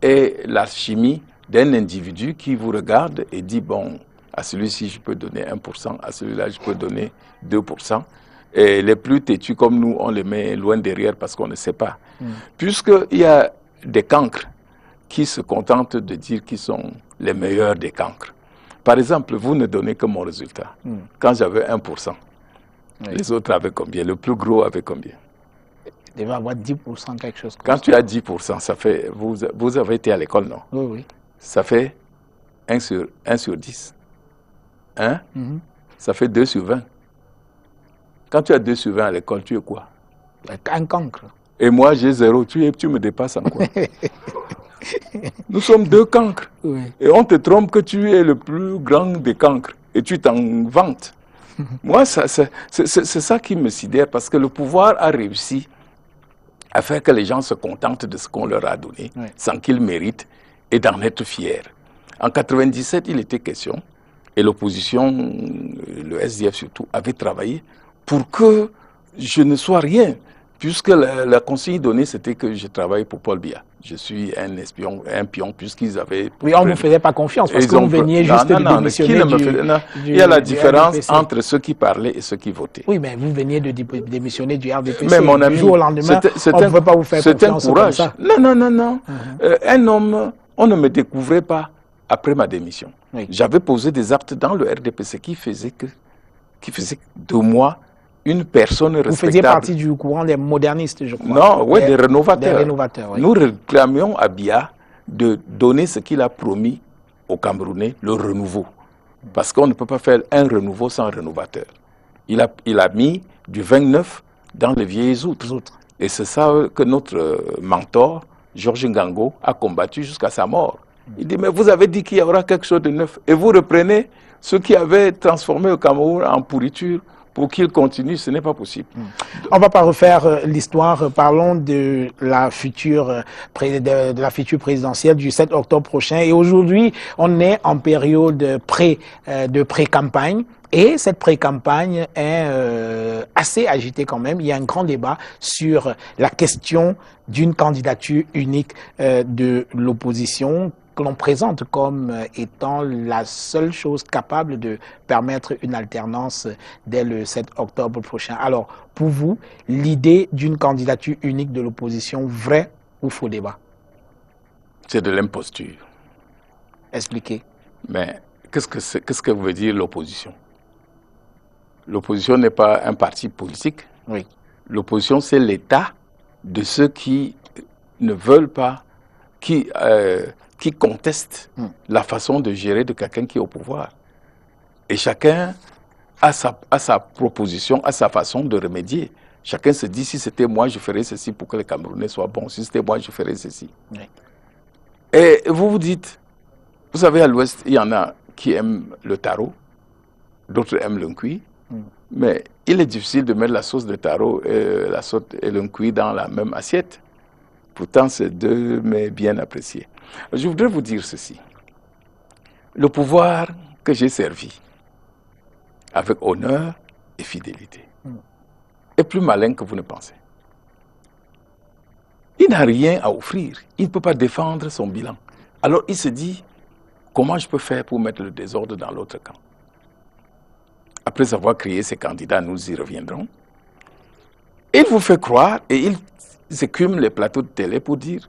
S2: est la chimie d'un individu qui vous regarde et dit, bon, à celui-ci je peux donner 1%, à celui-là je peux donner 2%. Et les plus têtus comme nous, on les met loin derrière parce qu'on ne sait pas. Puisqu'il y a des cancres qui se contentent de dire qu'ils sont les meilleurs des cancres. Par exemple, vous ne donnez que mon résultat. Quand j'avais 1%, oui. Les autres avaient combien? Le plus gros avait combien?
S1: Il devait avoir 10%, quelque chose comme
S2: ça. Quand tu as 10%, ça fait... Vous avez été à l'école, non?
S1: Oui, oui.
S2: Ça fait 1 sur 10. Hein? Ça fait 2 sur 20. Quand tu as 2 sur 20 à l'école, tu es quoi?
S1: Un cancre.
S2: Et moi, j'ai 0. Tu me dépasses en quoi? Nous sommes 2 cancres.
S1: Oui.
S2: Et on te trompe que tu es le plus grand des cancres. Et tu t'en vantes. Moi, c'est ça qui me sidère, parce que le pouvoir a réussi à faire que les gens se contentent de ce qu'on leur a donné, oui. Sans qu'ils méritent, et d'en être fiers. En 97, il était question, et l'opposition, le SDF surtout, avait travaillé pour que je ne sois rien, puisque la consigne donnée, c'était que je travaille pour Paul Biya. Je suis un espion, un pion, puisqu'ils avaient...
S1: Oui, on ne vous faisait pas confiance, parce que vous veniez juste de démissionner
S2: Il y a la différence entre ceux qui parlaient et ceux qui votaient.
S1: Oui, mais vous veniez de démissionner du RDPC.
S2: Mais mon ami,
S1: du jour au lendemain, on ne pouvait pas vous faire confiance comme ça.
S2: Non. Un homme, on ne me découvrait pas après ma démission. Oui. J'avais posé des actes dans le RDPC qui faisaient de moi une personne respectable. Vous faisiez
S1: partie du courant des modernistes, je crois.
S2: Non, oui, des rénovateurs.
S1: Des rénovateurs, oui.
S2: Nous réclamions à Biya de donner ce qu'il a promis aux Camerounais, le renouveau. Parce qu'on ne peut pas faire un renouveau sans rénovateur. Il a mis du 29 dans les vieilles outres. Et c'est ça que notre mentor, Georges Ngango, a combattu jusqu'à sa mort. Il dit, mais vous avez dit qu'il y aura quelque chose de neuf. Et vous reprenez ce qui avait transformé le Cameroun en pourriture pour qu'il continue, ce n'est pas possible.
S1: On ne va pas refaire l'histoire. Parlons de la future présidentielle du 7 octobre prochain. Et aujourd'hui, on est en période de pré-campagne. Et cette pré-campagne est assez agitée quand même. Il y a un grand débat sur la question d'une candidature unique de l'opposition que l'on présente comme étant la seule chose capable de permettre une alternance dès le 7 octobre prochain. Alors, pour vous, l'idée d'une candidature unique de l'opposition, vrai ou faux débat?
S2: C'est de l'imposture.
S1: Expliquez.
S2: Mais qu'est-ce que veut dire l'opposition? L'opposition n'est pas un parti politique.
S1: Oui.
S2: L'opposition, c'est l'état de ceux qui ne veulent pas, qui contestent la façon de gérer de quelqu'un qui est au pouvoir. Et chacun a sa proposition, a sa façon de remédier. Chacun se dit, si c'était moi, je ferais ceci pour que les Camerounais soient bons. Si c'était moi, je ferais ceci. Oui. Et vous vous dites, vous savez, à l'Ouest, il y en a qui aiment le taro, d'autres aiment le nkui. Mais il est difficile de mettre la sauce de taro et le nkui dans la même assiette. Pourtant, c'est deux mets bien appréciés. Je voudrais vous dire ceci. Le pouvoir que j'ai servi avec honneur et fidélité est plus malin que vous ne pensez. Il n'a rien à offrir. Il ne peut pas défendre son bilan. Alors il se dit, comment je peux faire pour mettre le désordre dans l'autre camp? Après avoir créé ces candidats, nous y reviendrons. Il vous fait croire et il écume les plateaux de télé pour dire,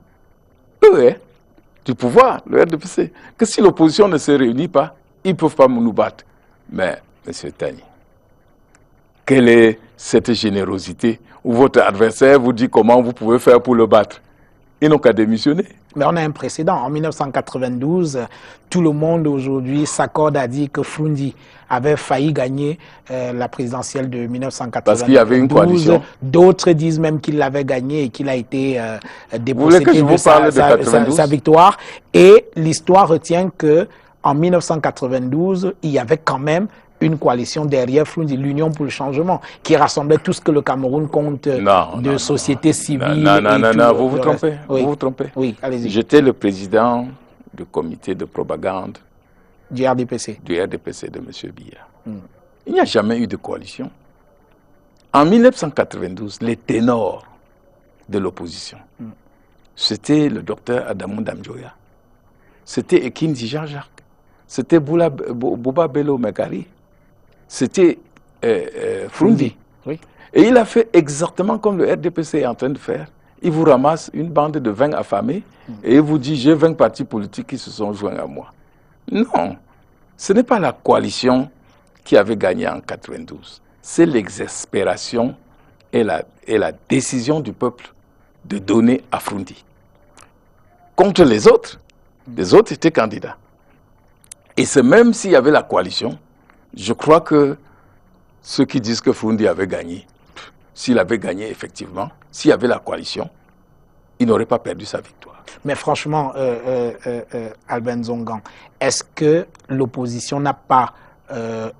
S2: du pouvoir, le RDPC, que si l'opposition ne se réunit pas, ils ne peuvent pas nous battre. Mais, M. Tani, quelle est cette générosité où votre adversaire vous dit comment vous pouvez faire pour le battre? Ils n'ont qu'à démissionner.
S1: Mais on a un précédent. En 1992, tout le monde aujourd'hui s'accorde à dire que Foundi avait failli gagner la présidentielle de 1992.
S2: Parce qu'il y avait une coalition.
S1: D'autres disent même qu'il l'avait gagné et qu'il a été dépossédé de sa victoire. Et l'histoire retient que en 1992, il y avait quand même une coalition derrière Foundi, l'Union pour le changement, qui rassemblait tout ce que le Cameroun compte de société civile.
S2: Non, vous vous trompez.
S1: Oui.
S2: Vous vous trompez.
S1: Oui, allez-y.
S2: J'étais le président du comité de propagande
S1: du RDPC.
S2: Du RDPC de M. Biya. Il n'y a jamais eu de coalition. En 1992, les ténors de l'opposition, c'était le docteur Adamou Damjoya, c'était Ekin Jean-Jacques, c'était Bouba Bello Megari, c'était Foundi.
S1: Oui.
S2: Et il a fait exactement comme le RDPC est en train de faire. Il vous ramasse une bande de 20 affamés et il vous dit, j'ai 20 partis politiques qui se sont joints à moi. Non, ce n'est pas la coalition qui avait gagné en 92. C'est l'exaspération et la décision du peuple de donner à Foundi. Contre les autres étaient candidats. Et c'est même s'il y avait la coalition, je crois que ceux qui disent que Foundi avait gagné, s'il avait gagné effectivement, s'il y avait la coalition, il n'aurait pas perdu sa victoire.
S1: Mais franchement, Albin Zongan, est-ce que l'opposition n'a pas...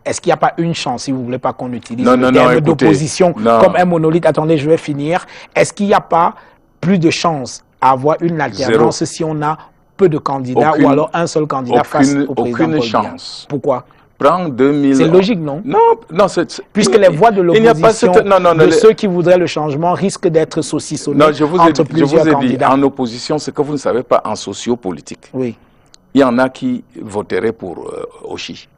S1: est-ce qu'il n'y a pas une chance, si vous ne voulez pas qu'on utilise le terme d'opposition comme un monolithe? Attendez, je vais finir. Est-ce qu'il n'y a pas plus de chance à avoir une alternance si on a peu de candidats ou alors un seul candidat face au président Paul Biya?
S2: Aucune chance.
S1: Pourquoi?
S2: Prends 2000...
S1: C'est logique, non?
S2: Non,
S1: puisque les voix de l'opposition, ceux qui voudraient le changement, risquent d'être saucissonnés entre plusieurs candidats.
S2: En opposition, ce que vous ne savez pas en sociopolitique.
S1: Oui.
S2: Il y en a qui voteraient pour Oshi.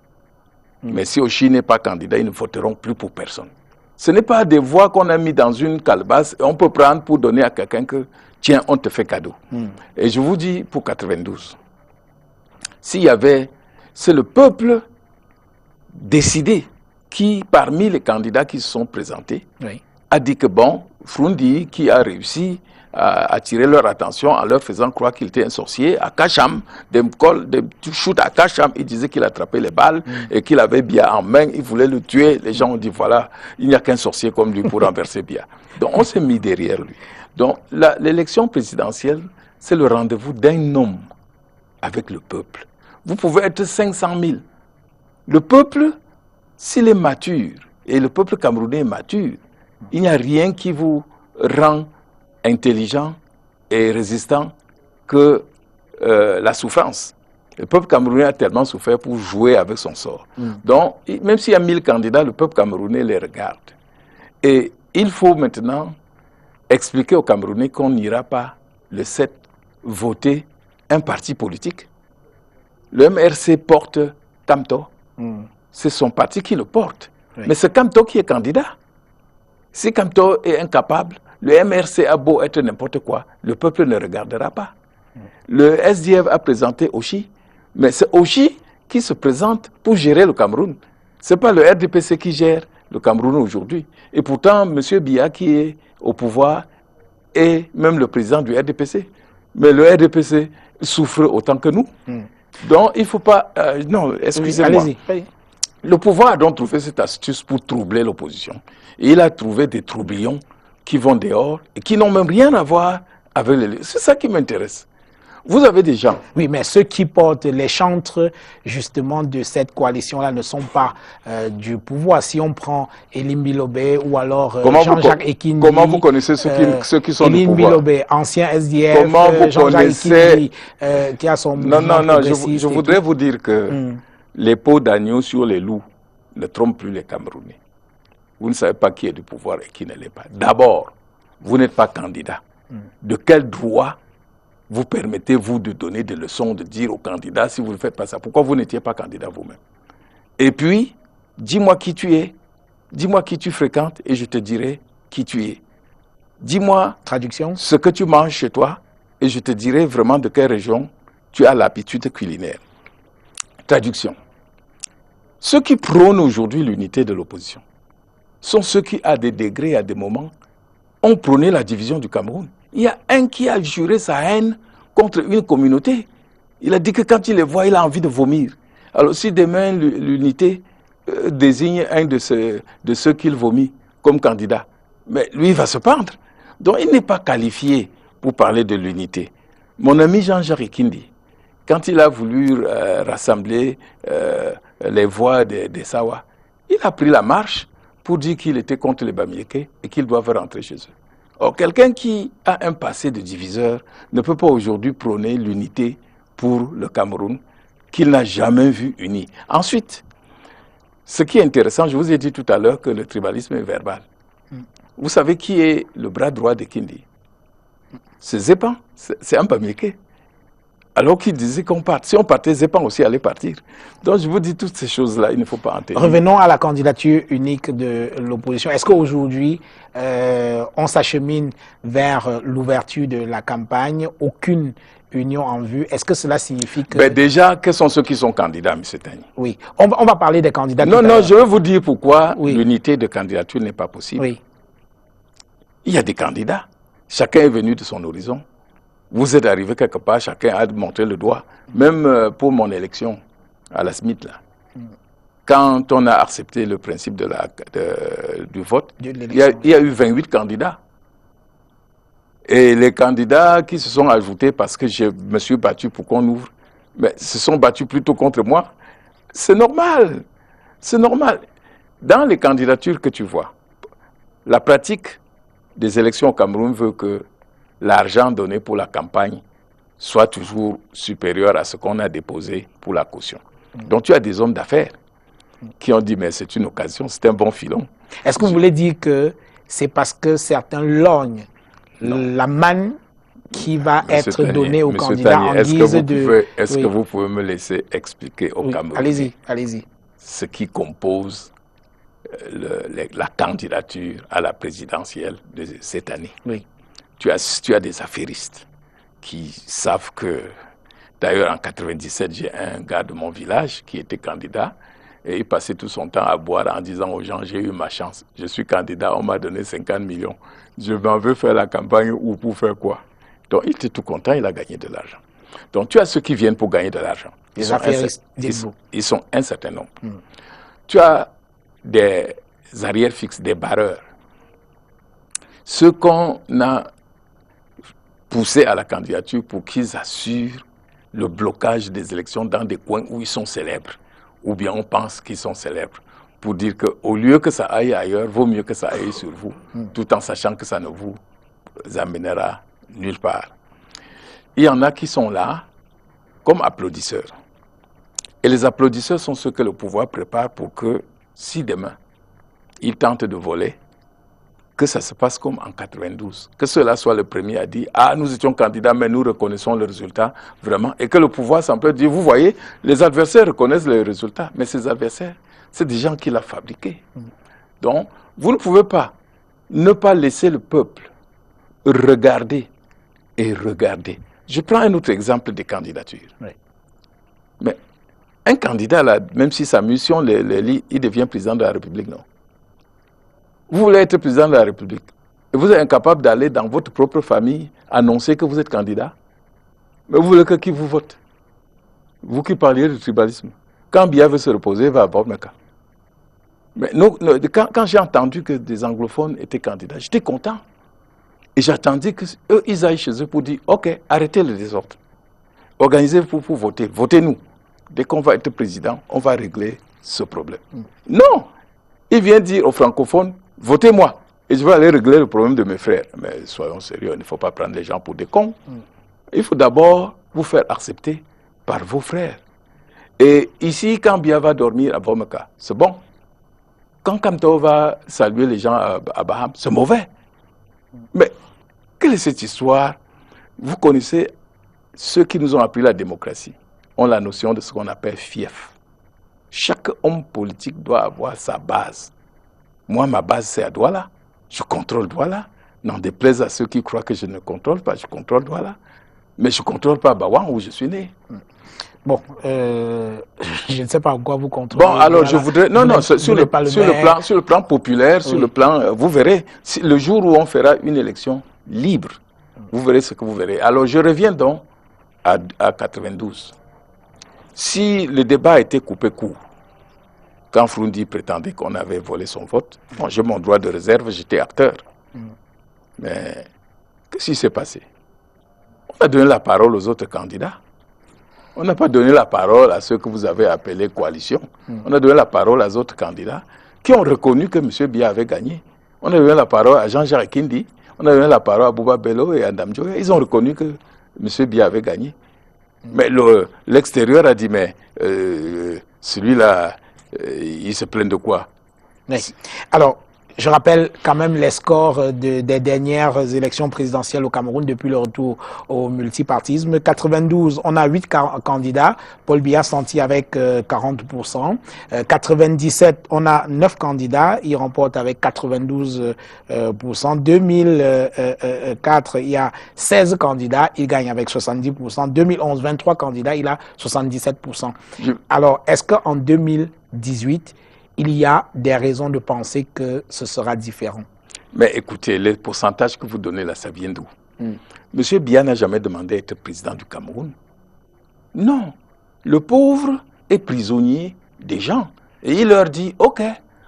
S2: Mais si Oshi n'est pas candidat, ils ne voteront plus pour personne. Ce n'est pas des voix qu'on a mis dans une calebasse et on peut prendre pour donner à quelqu'un que, tiens, on te fait cadeau. Et je vous dis, pour 92, s'il y avait... C'est le peuple décidé qui, parmi les candidats qui se sont présentés, a dit que bon, Frundi, qui a réussi à attirer leur attention en leur faisant croire qu'il était un sorcier, à Kacham, des shoots à Kacham, il disait qu'il attrapait les balles et qu'il avait Biya en main, il voulait le tuer. Les gens ont dit voilà, il n'y a qu'un sorcier comme lui pour renverser Biya. Donc on s'est mis derrière lui. Donc l'élection présidentielle, c'est le rendez-vous d'un homme avec le peuple. Vous pouvez être 500 000. Le peuple, s'il est mature, et le peuple camerounais est mature, il n'y a rien qui vous rend intelligent et résistant que la souffrance. Le peuple camerounais a tellement souffert pour jouer avec son sort. Donc, même s'il y a 1000 candidats, le peuple camerounais les regarde. Et il faut maintenant expliquer aux Camerounais qu'on n'ira pas le 7 voter un parti politique. Le MRC porte Kamto. C'est son parti qui le porte. Mais c'est Kamto qui est candidat. Si Kamto est incapable, le MRC a beau être n'importe quoi, le peuple ne regardera pas. Le SDF a présenté Oshi, mais c'est Oshi qui se présente pour gérer le Cameroun. Ce n'est pas le RDPC qui gère le Cameroun aujourd'hui. Et pourtant, M. Biya qui est au pouvoir est même le président du RDPC. Mais le RDPC souffre autant que nous. Donc, il ne faut pas... non, excusez-moi.
S1: Allez-y.
S2: Le pouvoir a donc trouvé cette astuce pour troubler l'opposition. Et il a trouvé des troublions qui vont dehors et qui n'ont même rien à voir avec les... C'est ça qui m'intéresse. Vous avez des gens...
S1: Oui, mais ceux qui portent les chantres, justement, de cette coalition-là ne sont pas du pouvoir. Si on prend Elim Bilobé ou alors Jean-Jacques Ekindi...
S2: Comment vous connaissez ceux qui sont du pouvoir?
S1: Elim Bilobé, ancien SDF, Jean-Jacques Ekindi, qui a son mouvement progressiste.
S2: Je voudrais vous dire que les peaux d'agneau sur les loups ne trompent plus les Camerounais. Vous ne savez pas qui est du pouvoir et qui ne l'est pas. D'abord, vous n'êtes pas candidat. De quel droit vous permettez-vous de donner des leçons, de dire aux candidats si vous ne faites pas ça? Pourquoi vous n'étiez pas candidat vous-même? Et puis, dis-moi qui tu es, dis-moi qui tu fréquentes et je te dirai qui tu es. Dis-moi ce que tu manges chez toi et je te dirai vraiment de quelle région tu as l'habitude culinaire. Traduction. Ceux qui prônent aujourd'hui l'unité de l'opposition sont ceux qui, à des degrés, à des moments, ont prôné la division du Cameroun. Il y a un qui a juré sa haine contre une communauté. Il a dit que quand il les voit, il a envie de vomir. Alors si demain l'unité désigne un de ceux qu'il vomit comme candidat, mais lui il va se pendre. Donc il n'est pas qualifié pour parler de l'unité. Mon ami Jean-Jacques Ekindi, quand il a voulu rassembler les voix des Sawa, il a pris la marche pour dire qu'il était contre les Bamileke et qu'ils doivent rentrer chez eux. Or, quelqu'un qui a un passé de diviseur ne peut pas aujourd'hui prôner l'unité pour le Cameroun qu'il n'a jamais vu uni. Ensuite, ce qui est intéressant, je vous ai dit tout à l'heure que le tribalisme est verbal. Vous savez qui est le bras droit de Kindi? C'est Zépan, c'est un Bamileke. Alors qu'il disait qu'on parte. Si on partait, Zépan aussi allait partir. Donc je vous dis toutes ces choses-là, il ne faut pas en tenir.
S1: Revenons à la candidature unique de l'opposition. Est-ce qu'aujourd'hui, on s'achemine vers l'ouverture de la campagne? Aucune union en vue. Est-ce que cela signifie que...
S2: déjà, quels sont ceux qui sont candidats, M. Tani?
S1: Oui, on va parler des candidats.
S2: Non, je vais vous dire pourquoi l'unité de candidature n'est pas possible.
S1: Oui.
S2: Il y a des candidats. Chacun est venu de son horizon. Vous êtes arrivé quelque part, chacun a montré le doigt. Même pour mon élection à la Smith, là. Quand on a accepté le principe du vote, il y a eu 28 candidats. Et les candidats qui se sont ajoutés parce que je me suis battu pour qu'on ouvre, mais se sont battus plutôt contre moi. C'est normal. C'est normal. Dans les candidatures que tu vois, la pratique des élections au Cameroun veut que l'argent donné pour la campagne soit toujours supérieur à ce qu'on a déposé pour la caution. Donc tu as des hommes d'affaires. qui ont dit mais c'est une occasion, c'est un bon filon.
S1: Est-ce que vous voulez dire que c'est parce que certains lorgnent la manne qui va être donnée aux candidats en guise de...
S2: Est-ce que vous pouvez me laisser expliquer au Cameroun
S1: allez-y.
S2: Ce qui compose la candidature à la présidentielle de cette année.
S1: Oui.
S2: Tu as des affairistes qui savent que... D'ailleurs, en 97, j'ai un gars de mon village qui était candidat et il passait tout son temps à boire en disant aux gens, j'ai eu ma chance, je suis candidat, on m'a donné 50 millions. Je m'en veux faire la campagne ou pour faire quoi? Donc, il était tout content, il a gagné de l'argent. Donc, tu as ceux qui viennent pour gagner de l'argent. Ils sont un certain nombre. Tu as des arrières fixes, des barreurs. Ceux qu'on a poussés à la candidature pour qu'ils assurent le blocage des élections dans des coins où ils sont célèbres, ou bien on pense qu'ils sont célèbres, pour dire qu'au lieu que ça aille ailleurs, vaut mieux que ça aille sur vous, tout en sachant que ça ne vous amènera nulle part. Il y en a qui sont là comme applaudisseurs. Et les applaudisseurs sont ceux que le pouvoir prépare pour que, si demain, ils tentent de voler, que ça se passe comme en 92. Que cela soit le premier à dire « Ah, nous étions candidats, mais nous reconnaissons le résultat, vraiment. » Et que le pouvoir semble dire « Vous voyez, les adversaires reconnaissent les résultats, mais ces adversaires, c'est des gens qui l'ont fabriqué. » Donc, vous ne pouvez pas ne pas laisser le peuple regarder et regarder. Je prends un autre exemple des candidatures. Oui. Mais un candidat, là, même si sa mission les lie, il devient président de la République, non? Vous voulez être président de la République et vous êtes incapable d'aller dans votre propre famille annoncer que vous êtes candidat. Mais vous voulez que qui vous vote? Vous qui parliez de tribalisme. Quand Biya veut se reposer, il va à Bamako. Mais quand j'ai entendu que des anglophones étaient candidats, j'étais content. Et j'attendais qu'eux, ils aillent chez eux pour dire « Ok, arrêtez le désordre. Organisez-vous pour voter. Votez-nous. Dès qu'on va être président, on va régler ce problème. » Non! Il vient dire aux francophones « Votez-moi et je vais aller régler le problème de mes frères. » Mais soyons sérieux, il ne faut pas prendre les gens pour des cons. Il faut d'abord vous faire accepter par vos frères. Et ici, quand Biya va dormir à Bamako, c'est bon. Quand Kamto va saluer les gens à Baham, c'est mauvais. Mais quelle est cette histoire? Vous connaissez ceux qui nous ont appris la démocratie, ont la notion de ce qu'on appelle fief. Chaque homme politique doit avoir sa base. Moi, ma base, c'est à Douala. Je contrôle Douala. N'en déplaise à ceux qui croient que je ne contrôle pas, je contrôle Douala. Mais je ne contrôle pas Bawan où je suis né.
S1: Bon, je ne sais pas en quoi vous contrôlez.
S2: Bon, alors je voudrais... Non, sur le plan populaire, sur le plan... Vous verrez, le jour où on fera une élection libre, vous verrez ce que vous verrez. Alors je reviens donc à 92. Si le débat a été coupé court, quand Froundi prétendait qu'on avait volé son vote, bon, j'ai mon droit de réserve, j'étais acteur. Mais qu'est-ce qui s'est passé? On a donné la parole aux autres candidats. On n'a pas donné la parole à ceux que vous avez appelés coalition. On a donné la parole aux autres candidats qui ont reconnu que M. Biya avait gagné. On a donné la parole à Jean-Jacques Kindi. On a donné la parole à Bouba Bello et à Ndamjoya. Ils ont reconnu que M. Biya avait gagné. Mais l'extérieur a dit, mais celui-là, il se plaint de quoi?
S1: Oui. Alors, je rappelle quand même les scores des dernières élections présidentielles au Cameroun depuis le retour au multipartisme. 92, on a 8 candidats. Paul Biya sorti avec 40%. 97, on a 9 candidats. Il remporte avec 92%. 2004, il y a 16 candidats. Il gagne avec 70%. 2011, 23 candidats. Il a 77%. Alors, est-ce qu'en 2018, il y a des raisons de penser que ce sera différent?
S2: Mais écoutez, les pourcentages que vous donnez là, ça vient d'où? Monsieur Biya n'a jamais demandé à être président du Cameroun. Non. Le pauvre est prisonnier des gens. Et il leur dit, OK,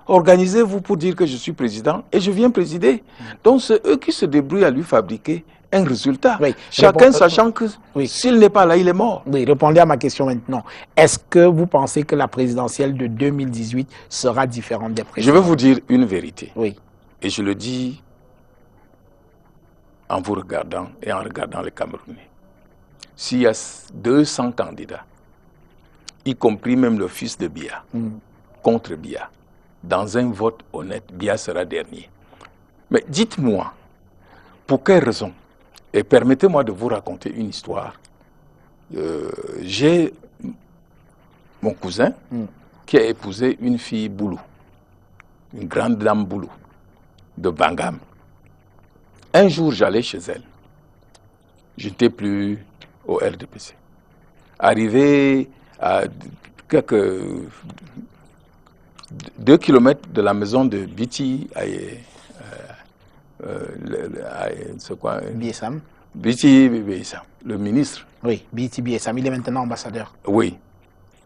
S2: organisez-vous pour dire que je suis président et je viens présider. Donc c'est eux qui se débrouillent à lui fabriquer un résultat. Oui, chacun sachant que s'il n'est pas là, il est mort.
S1: Oui, répondez à ma question maintenant. Est-ce que vous pensez que la présidentielle de 2018 sera différente des précédentes?
S2: Je vais vous dire une vérité.
S1: Oui.
S2: Et je le dis en vous regardant et en regardant les Camerounais. S'il y a 200 candidats, y compris même le fils de Biya, contre Biya. Dans un vote honnête, Biya sera dernier. Mais dites-moi, pour quelle raison? Et permettez-moi de vous raconter une histoire. J'ai mon cousin qui a épousé une fille Boulou, une grande dame Boulou, de Bangam. Un jour, j'allais chez elle. Je n'étais plus au RDPC. Arrivé à quelques 2 kilomètres de la maison de Biti, c'est quoi?
S1: Biessam.
S2: Biti Biessam, le ministre.
S1: Oui, Biti Biessam, il est maintenant ambassadeur.
S2: Oui.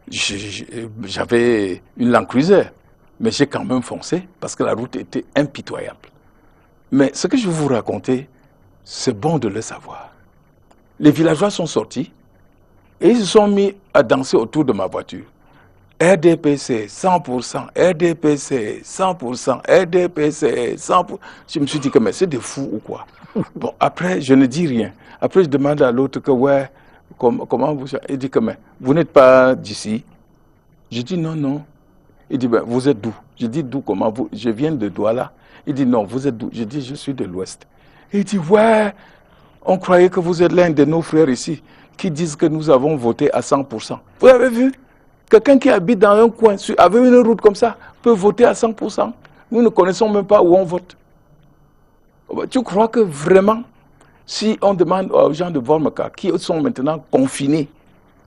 S2: J'avais une Land Cruiser, mais j'ai quand même foncé parce que la route était impitoyable. Mais ce que je vais vous raconter, c'est bon de le savoir. Les villageois sont sortis et ils se sont mis à danser autour de ma voiture. RDPC 100%, RDPC 100%, RDPC 100%. Je me suis dit que mais c'est des fous ou quoi? Bon, après, je ne dis rien. Après, je demande à l'autre que ouais, comment vous... Il dit que mais vous n'êtes pas d'ici. Je dis non, non. Il dit ben, vous êtes d'où? Je dis d'où comment vous? Je viens de Douala. Il dit non, vous êtes d'où? Je dis je suis de l'Ouest. Il dit ouais, on croyait que vous êtes l'un de nos frères ici qui disent que nous avons voté à 100%. Vous avez vu? Quelqu'un qui habite dans un coin, avec une route comme ça, peut voter à 100%. Nous ne connaissons même pas où on vote. Tu crois que vraiment, si on demande aux gens de Volmaka, qui sont maintenant confinés,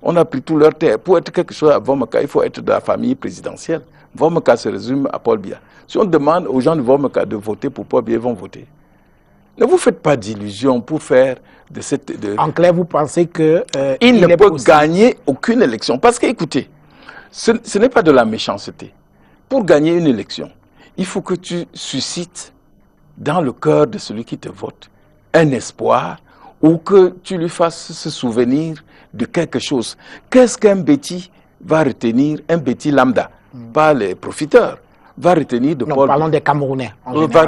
S2: on a pris tout leur terre, pour être quelque chose à Volmaka, il faut être de la famille présidentielle. Volmaka se résume à Paul Biya. Si on demande aux gens de Volmaka de voter pour Paul Biya, ils vont voter. Ne vous faites pas d'illusions pour faire de cette...
S1: En clair, vous pensez que...
S2: il ne peut gagner aucune élection. Parce que, écoutez, ce n'est pas de la méchanceté. Pour gagner une élection, il faut que tu suscites dans le cœur de celui qui te vote un espoir ou que tu lui fasses se souvenir de quelque chose. Qu'est-ce qu'un bêtis va retenir, un bêtis lambda, pas les profiteurs, va retenir de
S1: non,
S2: Paul...
S1: parlons des Camerounais.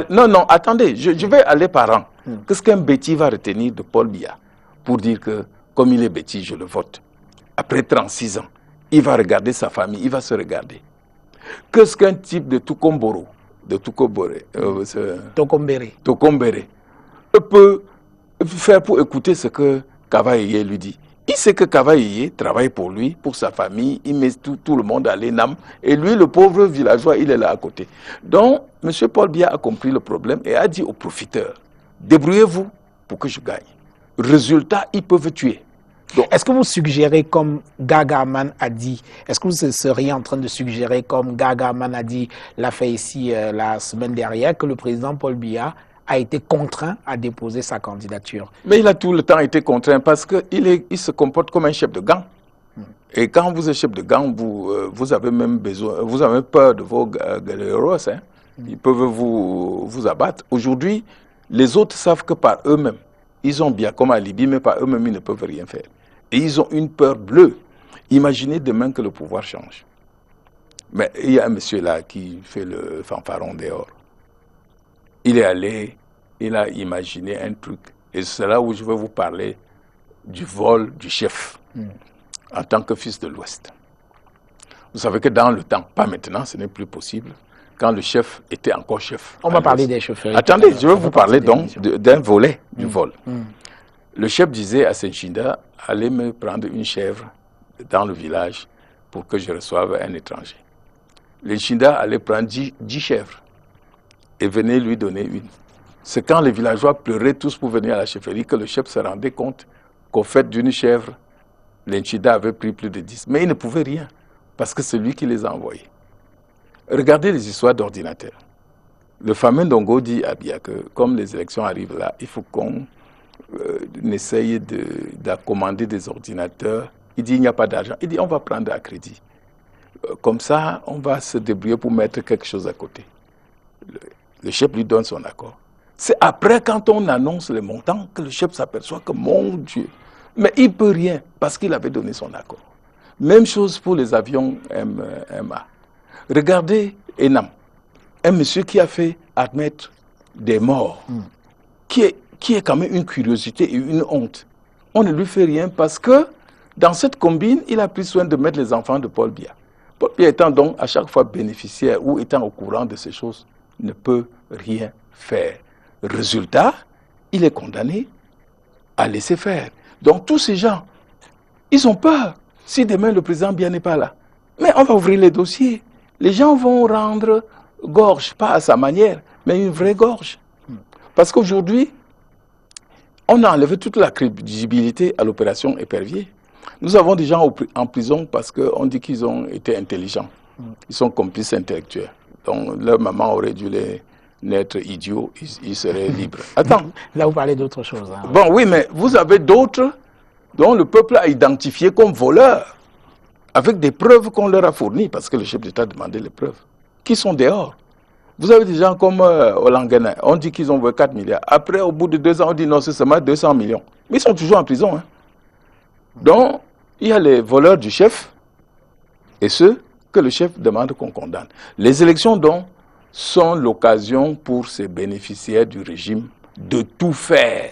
S2: Non, attendez, je vais aller par rang. Qu'est-ce qu'un bêtis va retenir de Paul Biya pour dire que, comme il est bêtis, je le vote. Après 36 ans, il va regarder sa famille, il va se regarder. Qu'est-ce qu'un type de Tukomboro, Tokombere, peut faire pour écouter ce que Kavaye lui dit? Il sait que Kavaye travaille pour lui, pour sa famille, il met tout le monde à l'ENAM, et lui, le pauvre villageois, il est là à côté. Donc, M. Paul Biya a compris le problème et a dit aux profiteurs, débrouillez-vous pour que je gagne. Résultat, ils peuvent tuer.
S1: Est-ce que vous suggérez, comme Gagaman a dit, est-ce que vous seriez en train de suggérer, comme Gagaman a dit, l'a fait ici la semaine dernière, que le président Paul Biya a été contraint à déposer sa candidature?
S2: Mais il a tout le temps été contraint parce qu'il se comporte comme un chef de gang. Et quand vous êtes chef de gang, vous avez même besoin, vous avez peur de vos guerreros. Hein. Ils peuvent vous abattre. Aujourd'hui, les autres savent que par eux-mêmes, ils ont bien comme à Libye, mais par eux-mêmes, ils ne peuvent rien faire. Et ils ont une peur bleue. Imaginez demain que le pouvoir change. Mais il y a un monsieur là qui fait le fanfaron dehors. Il est allé, il a imaginé un truc. Et c'est là où je vais vous parler du vol du chef en tant que fils de l'Ouest. Vous savez que dans le temps, pas maintenant, ce n'est plus possible, quand le chef était encore chef.
S1: On va parler des chauffeurs.
S2: Attendez, je vais vous parler donc d'un volet du vol. Le chef disait à Senchinda, allez me prendre une chèvre dans le village pour que je reçoive un étranger. Le Chinda allait prendre 10 chèvres et venait lui donner une. C'est quand les villageois pleuraient tous pour venir à la chefferie que le chef se rendait compte qu'au fait d'une chèvre, les Chinda avait pris plus de 10. Mais il ne pouvait rien parce que c'est lui qui les a envoyés. Regardez les histoires d'ordinateurs. Le fameux Ndongo dit à Biya que comme les élections arrivent là, il faut qu'on essaye d'accommander des ordinateurs. Il dit il n'y a pas d'argent. Il dit on va prendre à crédit. Comme ça, on va se débrouiller pour mettre quelque chose à côté. Le chef lui donne son accord. C'est après, quand on annonce les montants, que le chef s'aperçoit que, mon Dieu, mais il ne peut rien parce qu'il avait donné son accord. Même chose pour les avions MA. Regardez Enam, un monsieur qui a fait admettre des morts, qui est quand même une curiosité et une honte. On ne lui fait rien parce que dans cette combine, il a pris soin de mettre les enfants de Paul Biya. Paul Biya étant donc à chaque fois bénéficiaire ou étant au courant de ces choses, ne peut rien faire. Résultat, il est condamné à laisser faire. Donc tous ces gens, ils ont peur. Si demain le président Biya n'est pas là, mais on va ouvrir les dossiers. Les gens vont rendre gorge, pas à sa manière, mais une vraie gorge. Parce qu'aujourd'hui, on a enlevé toute la crédibilité à l'opération Épervier. Nous avons des gens en prison parce qu'on dit qu'ils ont été intelligents. Ils sont complices intellectuels. Donc leur maman aurait dû les naître idiots, ils seraient libres. Attends.
S1: Là, vous parlez d'autre chose. Hein.
S2: Bon, oui, mais vous avez d'autres dont le peuple a identifié comme voleurs, avec des preuves qu'on leur a fournies, parce que le chef d'État demandait les preuves, qui sont dehors. Vous avez des gens comme Olangana, on dit qu'ils ont volé 4 milliards. Après, au bout de 2 ans, on dit non, c'est seulement 200 millions. Mais ils sont toujours en prison. Hein. Donc, il y a les voleurs du chef et ceux que le chef demande qu'on condamne. Les élections, donc, sont l'occasion pour ces bénéficiaires du régime de tout faire.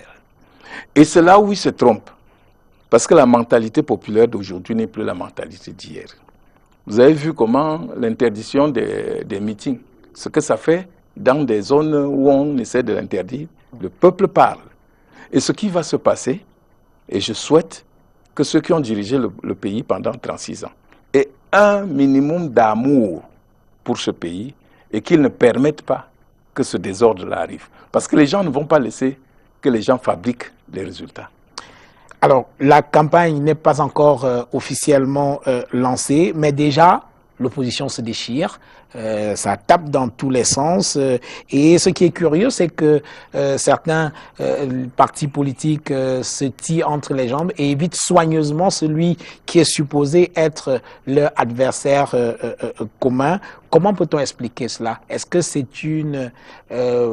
S2: Et c'est là où ils se trompent. Parce que la mentalité populaire d'aujourd'hui n'est plus la mentalité d'hier. Vous avez vu comment l'interdiction des meetings, ce que ça fait dans des zones où on essaie de l'interdire, le peuple parle. Et ce qui va se passer, et je souhaite que ceux qui ont dirigé le pays pendant 36 ans aient un minimum d'amour pour ce pays et qu'ils ne permettent pas que ce désordre-là arrive. Parce que les gens ne vont pas laisser que les gens fabriquent les résultats.
S1: Alors, la campagne n'est pas encore officiellement lancée, mais déjà, l'opposition se déchire, ça tape dans tous les sens. Et ce qui est curieux, c'est que certains partis politiques se tirent entre les jambes et évitent soigneusement celui qui est supposé être leur adversaire commun. Comment peut-on expliquer cela? Est-ce que c'est une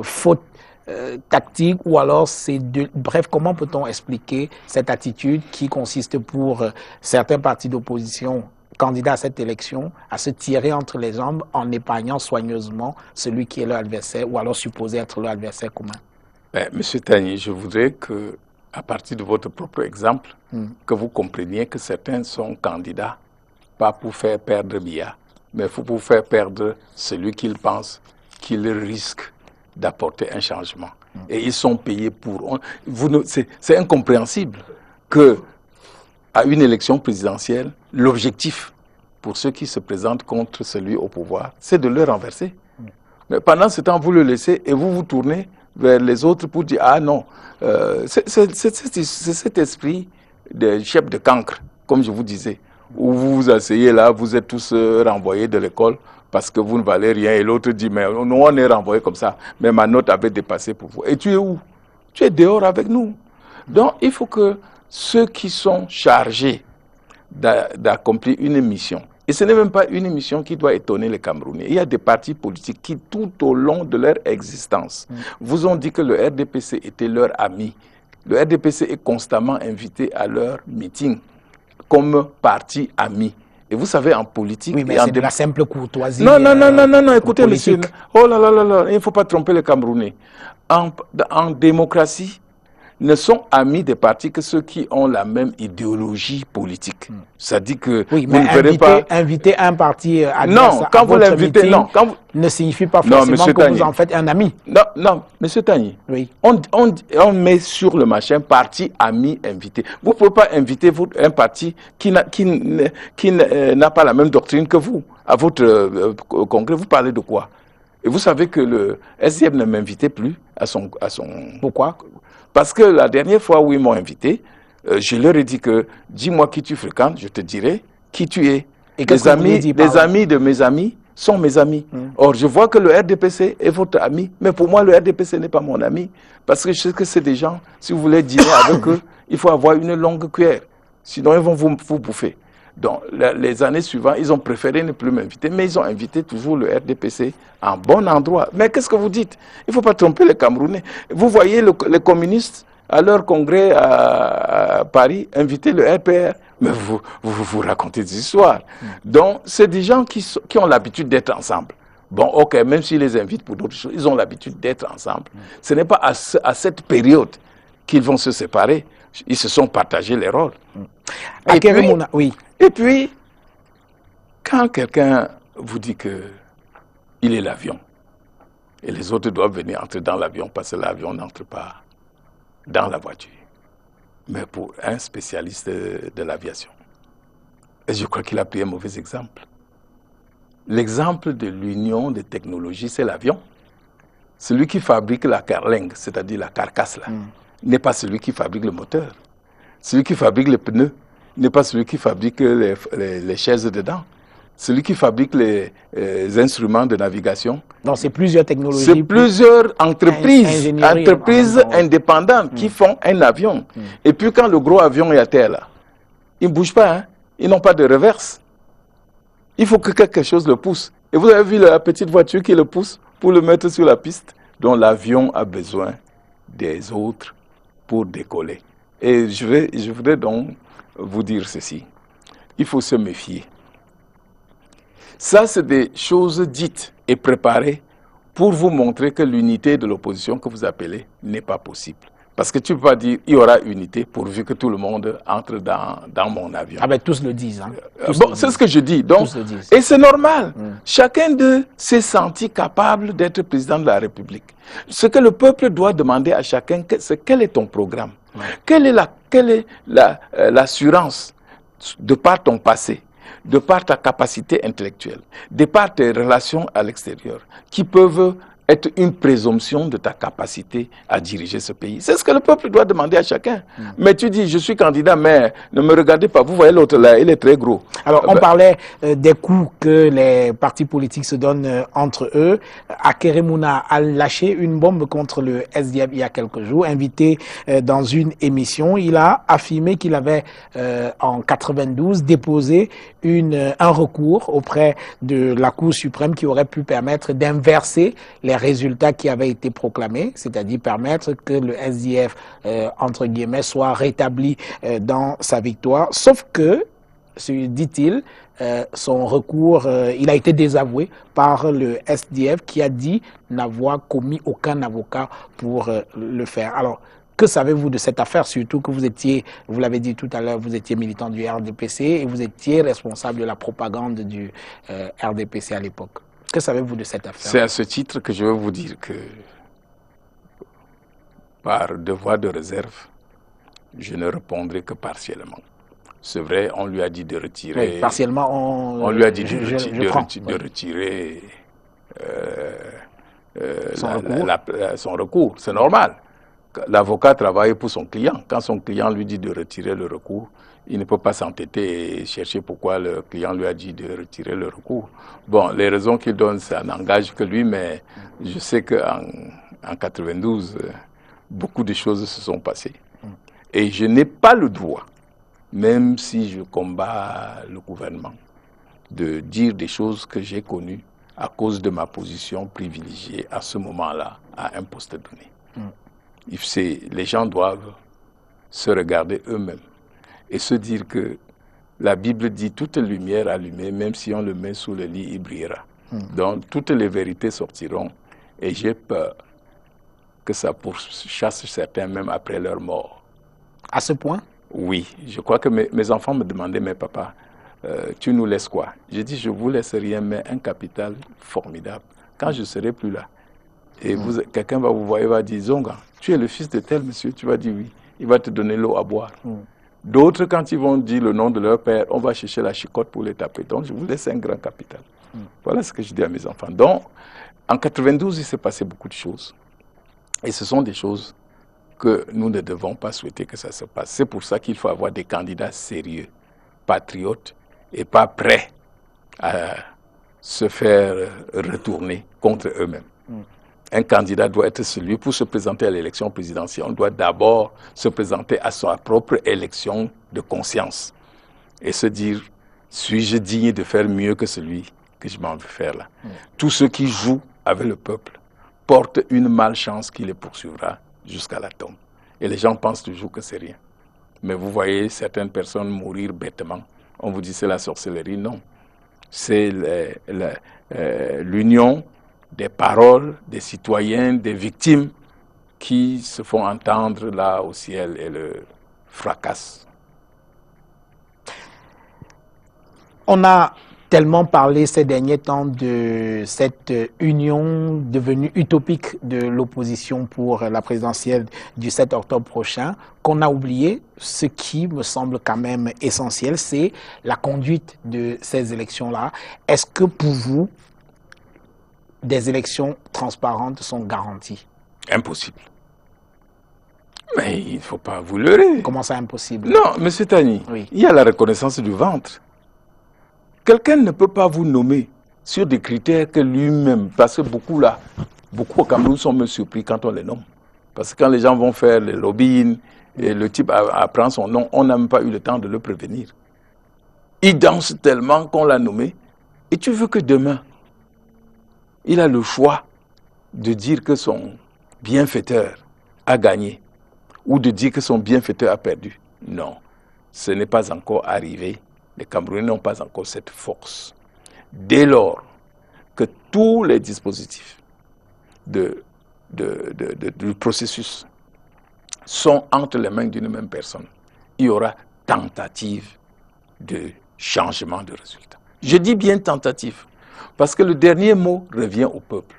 S1: faute tactique ou alors c'est de... Bref, comment peut-on expliquer cette attitude qui consiste pour certains partis d'opposition candidats à cette élection à se tirer entre les jambes en épargnant soigneusement celui qui est leur adversaire ou alors supposé être leur adversaire commun?
S2: Monsieur Tagny, je voudrais que, à partir de votre propre exemple, que vous compreniez que certains sont candidats pas pour faire perdre Biya, mais pour faire perdre celui qu'ils pensent qu'il risque d'apporter un changement. Et ils sont payés pour... C'est incompréhensible que, à une élection présidentielle, l'objectif pour ceux qui se présentent contre celui au pouvoir, c'est de le renverser. Mais pendant ce temps, vous le laissez et vous vous tournez vers les autres pour dire « Ah non, c'est cet esprit de chef de cancre, comme je vous disais, où vous vous asseyez là, vous êtes tous renvoyés de l'école parce que vous ne valez rien. Et l'autre dit, mais nous, on est renvoyé comme ça. Mais ma note avait dépassé pour vous. Et tu es où? Tu es dehors avec nous. Donc, il faut que ceux qui sont chargés d'accomplir une mission, et ce n'est même pas une mission qui doit étonner les Camerounais. Il y a des partis politiques qui, tout au long de leur existence, vous ont dit que le RDPC était leur ami. Le RDPC est constamment invité à leurs meetings comme parti ami. Et vous savez, en politique...
S1: Oui, mais c'est de la simple courtoisie.
S2: Non, écoutez, monsieur. Oh là là, il ne faut pas tromper les Camerounais. En démocratie, ne sont amis des partis que ceux qui ont la même idéologie politique. Ça dit que
S1: oui,
S2: vous
S1: mais
S2: ne verrez pas...
S1: inviter un parti adverse
S2: non, quand vous l'invitez, non, quand vous...
S1: ne signifie pas forcément que
S2: Tagny,
S1: vous en faites un ami.
S2: Non, monsieur Tagny,
S1: oui.
S2: on met sur le machin parti, ami, invité. Vous ne pouvez pas inviter un parti qui n'a pas la même doctrine que vous. À votre congrès, vous parlez de quoi? Et vous savez que le SDF ne m'invitait plus à son...
S1: Pourquoi?
S2: Parce que la dernière fois où ils m'ont invité, je leur ai dit que dis-moi qui tu fréquentes, je te dirai qui tu es. Et les amis de mes amis sont mes amis. Or, je vois que le RDPC est votre ami, mais pour moi, le RDPC n'est pas mon ami. Parce que je sais que c'est des gens, si vous voulez dîner avec eux, il faut avoir une longue cuillère. Sinon, ils vont vous bouffer. Donc, les années suivantes, ils ont préféré ne plus m'inviter, mais ils ont invité toujours le RDPC en bon endroit. Mais qu'est-ce que vous dites? Il ne faut pas tromper les Camerounais. Vous voyez les communistes à leur congrès à Paris inviter le RPR. Mais vous racontez des histoires. Donc, c'est des gens qui ont l'habitude d'être ensemble. Bon, ok, même s'ils les invitent pour d'autres choses, ils ont l'habitude d'être ensemble. Ce n'est pas à cette période qu'ils vont se séparer. Ils se sont partagés les rôles.
S1: Oui.
S2: Et puis, Quand quelqu'un vous dit que il est l'avion, et les autres doivent venir entrer dans l'avion parce que l'avion n'entre pas dans la voiture, mais pour un spécialiste de l'aviation, et je crois qu'il a pris un mauvais exemple. L'exemple de l'union des technologies, c'est l'avion. Celui qui fabrique la carlingue, c'est-à-dire la carcasse, là, n'est pas celui qui fabrique le moteur. Celui qui fabrique les pneus n'est pas celui qui fabrique les chaises dedans. Celui qui fabrique les instruments de navigation.
S1: Donc, c'est plusieurs technologies.
S2: C'est plusieurs entreprises indépendantes qui font un avion. Et puis, quand le gros avion est à terre, là, il ne bouge pas. Hein? Ils n'ont pas de reverse. Il faut que quelque chose le pousse. Et vous avez vu la petite voiture qui le pousse pour le mettre sur la piste, dont l'avion a besoin des autres pour décoller. Et je voudrais donc vous dire ceci. Il faut se méfier. Ça, c'est des choses dites et préparées pour vous montrer que l'unité de l'opposition que vous appelez n'est pas possible. Parce que tu ne peux pas dire qu'il y aura unité pourvu que tout le monde entre dans mon avion.
S1: Ah ben tous le disent. Hein.
S2: Bon, c'est ce que je dis. Donc, et c'est normal. Chacun d'eux s'est senti capable d'être président de la République. Ce que le peuple doit demander à chacun, c'est quel est ton programme? Quelle est l'assurance de par ton passé, de par ta capacité intellectuelle, de par tes relations à l'extérieur, qui peuvent être une présomption de ta capacité à diriger ce pays. C'est ce que le peuple doit demander à chacun. Mais tu dis, je suis candidat, mais ne me regardez pas. Vous voyez l'autre là, il est très gros.
S1: Alors, on parlait des coups que les partis politiques se donnent entre eux. Akeremouna a lâché une bombe contre le SDF il y a quelques jours. Invité dans une émission, il a affirmé qu'il avait, en 92, déposé un recours auprès de la Cour suprême qui aurait pu permettre d'inverser les résultats qui avaient été proclamés, c'est-à-dire permettre que le SDF, entre guillemets, soit rétabli dans sa victoire. Sauf que, dit-il, son recours, il a été désavoué par le SDF qui a dit n'avoir commis aucun avocat pour le faire. Alors, que savez-vous de cette affaire, surtout que vous l'avez dit tout à l'heure, vous étiez militant du RDPC et vous étiez responsable de la propagande du RDPC à l'époque. Que savez-vous de cette affaire?
S2: C'est à ce titre que je veux vous dire que, par devoir de réserve, je ne répondrai que partiellement. C'est vrai, on lui a dit de retirer...
S1: Oui, partiellement,
S2: on lui a dit de retirer son recours. C'est normal. L'avocat travaille pour son client. Quand son client lui dit de retirer le recours, il ne peut pas s'entêter et chercher pourquoi le client lui a dit de retirer le recours. Bon, les raisons qu'il donne, ça n'engage que lui, mais je sais qu'en 92, beaucoup de choses se sont passées. Et je n'ai pas le droit, même si je combats le gouvernement, de dire des choses que j'ai connues à cause de ma position privilégiée à ce moment-là, à un poste donné. Les gens doivent se regarder eux-mêmes et se dire que la Bible dit toute lumière allumée, même si on le met sous le lit, il brillera. Donc toutes les vérités sortiront et j'ai peur que ça pourchasse certains même après leur mort.
S1: À ce point?
S2: Oui, je crois que mes enfants me demandaient, mais papa, tu nous laisses quoi? J'ai dit, je vous laisse rien, mais un capital formidable. Quand je serai plus là, et quelqu'un va vous voir et va dire, Zonga, tu es le fils de tel monsieur, tu vas dire oui. Il va te donner l'eau à boire. D'autres, quand ils vont dire le nom de leur père, on va chercher la chicotte pour les taper. Donc, je vous laisse un grand capital. Voilà ce que je dis à mes enfants. Donc, en 92, il s'est passé beaucoup de choses. Et ce sont des choses que nous ne devons pas souhaiter que ça se passe. C'est pour ça qu'il faut avoir des candidats sérieux, patriotes, et pas prêts à se faire retourner contre eux-mêmes. Un candidat doit être celui, pour se présenter à l'élection présidentielle, on doit d'abord se présenter à sa propre élection de conscience et se dire, suis-je digne de faire mieux que celui que je m'en veux faire là? Tous ceux qui jouent avec le peuple portent une malchance qui les poursuivra jusqu'à la tombe. Et les gens pensent toujours que c'est rien. Mais vous voyez certaines personnes mourir bêtement. On vous dit c'est la sorcellerie. Non. C'est l'union des paroles des citoyens, des victimes qui se font entendre là au ciel et le fracassent.
S1: On a tellement parlé ces derniers temps de cette union devenue utopique de l'opposition pour la présidentielle du 7 octobre prochain qu'on a oublié ce qui me semble quand même essentiel, c'est la conduite de ces élections-là. Est-ce que pour vous, des élections transparentes sont garanties?
S2: Impossible. Mais il ne faut pas vous leurrer.
S1: Comment ça, impossible?
S2: Non, M. Tani,
S1: oui.
S2: Il y a la reconnaissance du ventre. Quelqu'un ne peut pas vous nommer sur des critères que lui-même, parce que beaucoup au Cameroun sont même surpris quand on les nomme. Parce que quand les gens vont faire le lobbying et le type apprend son nom, on n'a même pas eu le temps de le prévenir. Il danse tellement qu'on l'a nommé. Et tu veux que demain, il a le choix de dire que son bienfaiteur a gagné ou de dire que son bienfaiteur a perdu. Non, ce n'est pas encore arrivé. Les Camerounais n'ont pas encore cette force. Dès lors que tous les dispositifs du processus sont entre les mains d'une même personne, il y aura tentative de changement de résultat. Je dis bien tentative, parce que le dernier mot revient au peuple.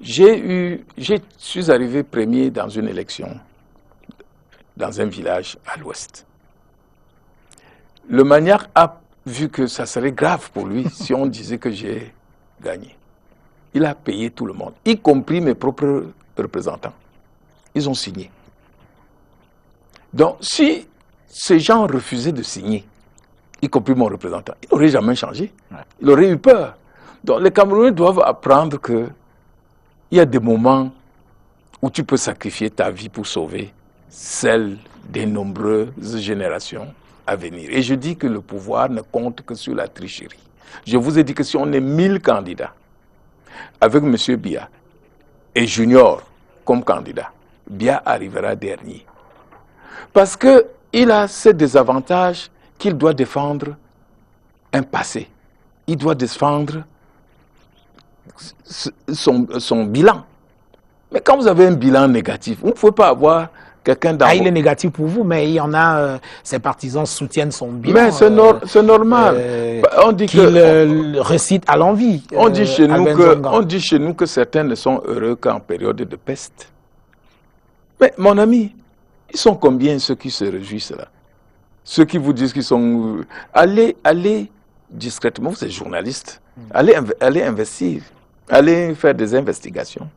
S2: Je suis arrivé premier dans une élection dans un village à l'ouest. Le maniaque a vu que ça serait grave pour lui si on disait que j'ai gagné. Il a payé tout le monde, y compris mes propres représentants. Ils ont signé. Donc, si ces gens refusaient de signer, y compris mon représentant, il n'aurait jamais changé. Il aurait eu peur. Donc, les Camerounais doivent apprendre qu'il y a des moments où tu peux sacrifier ta vie pour sauver celle des nombreuses générations à venir. Et je dis que le pouvoir ne compte que sur la tricherie. Je vous ai dit que si on est 1000 candidats, avec M. Biya et Junior comme candidat, Biya arrivera dernier. Parce qu'il a ce désavantage qu'il doit défendre un passé. Il doit défendre son bilan. Mais quand vous avez un bilan négatif, vous ne pouvez pas avoir quelqu'un dans...
S1: il est négatif pour vous, mais il y en a, ses partisans soutiennent son bilan.
S2: Mais c'est normal.
S1: On dit qu'il récite à l'envi.
S2: On dit chez nous que certains ne sont heureux qu'en période de peste. Mais mon ami, ils sont combien ceux qui se réjouissent là? Ceux qui vous disent qu'ils sont... Allez discrètement, vous êtes journaliste, allez investir, allez faire des investigations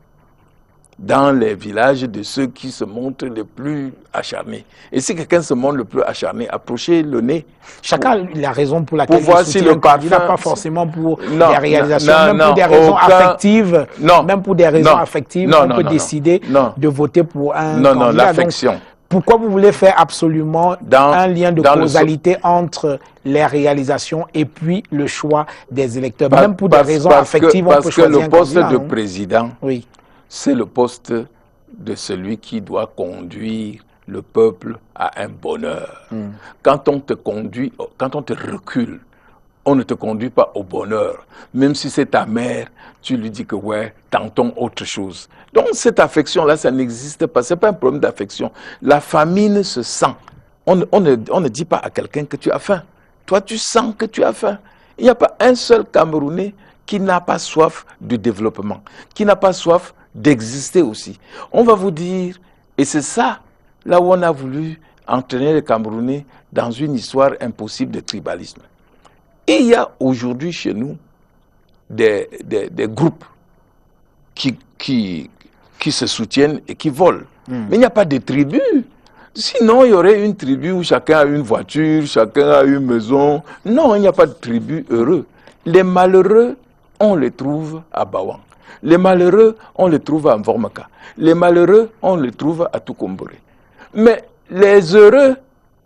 S2: dans les villages de ceux qui se montrent les plus acharnés. Et si quelqu'un se montre le plus acharné, approchez le nez.
S1: Chacun a la raison pour laquelle
S2: il soutient le candidat,
S1: pas forcément pour des réalisations, même pour des raisons affectives. Même pour des raisons affectives, on peut décider de voter pour un candidat.
S2: Non, l'affection.
S1: Pourquoi vous voulez faire absolument un lien de causalité entre les réalisations et puis le choix des électeurs? Même pour des raisons affectives, on peut choisir un candidat.
S2: Parce que le poste de président,
S1: oui,
S2: c'est le poste de celui qui doit conduire le peuple à un bonheur. Quand on te conduit, quand on te recule, on ne te conduit pas au bonheur. Même si c'est ta mère, tu lui dis que ouais, tentons autre chose. Donc cette affection-là, ça n'existe pas. Ce n'est pas un problème d'affection. La famine se sent. On ne dit pas à quelqu'un que tu as faim. Toi, tu sens que tu as faim. Il n'y a pas un seul Camerounais qui n'a pas soif de développement, qui n'a pas soif d'exister aussi. On va vous dire, et c'est ça, là où on a voulu entraîner les Camerounais dans une histoire impossible de tribalisme. Et il y a aujourd'hui chez nous des groupes qui se soutiennent et qui volent. Mais il n'y a pas de tribus. Sinon, il y aurait une tribu où chacun a une voiture, chacun a une maison. Non, il n'y a pas de tribu heureux. Les malheureux, on les trouve à Bawang. Les malheureux, on les trouve à Mvormaka. Les malheureux, on les trouve à Tukumbore. Mais les heureux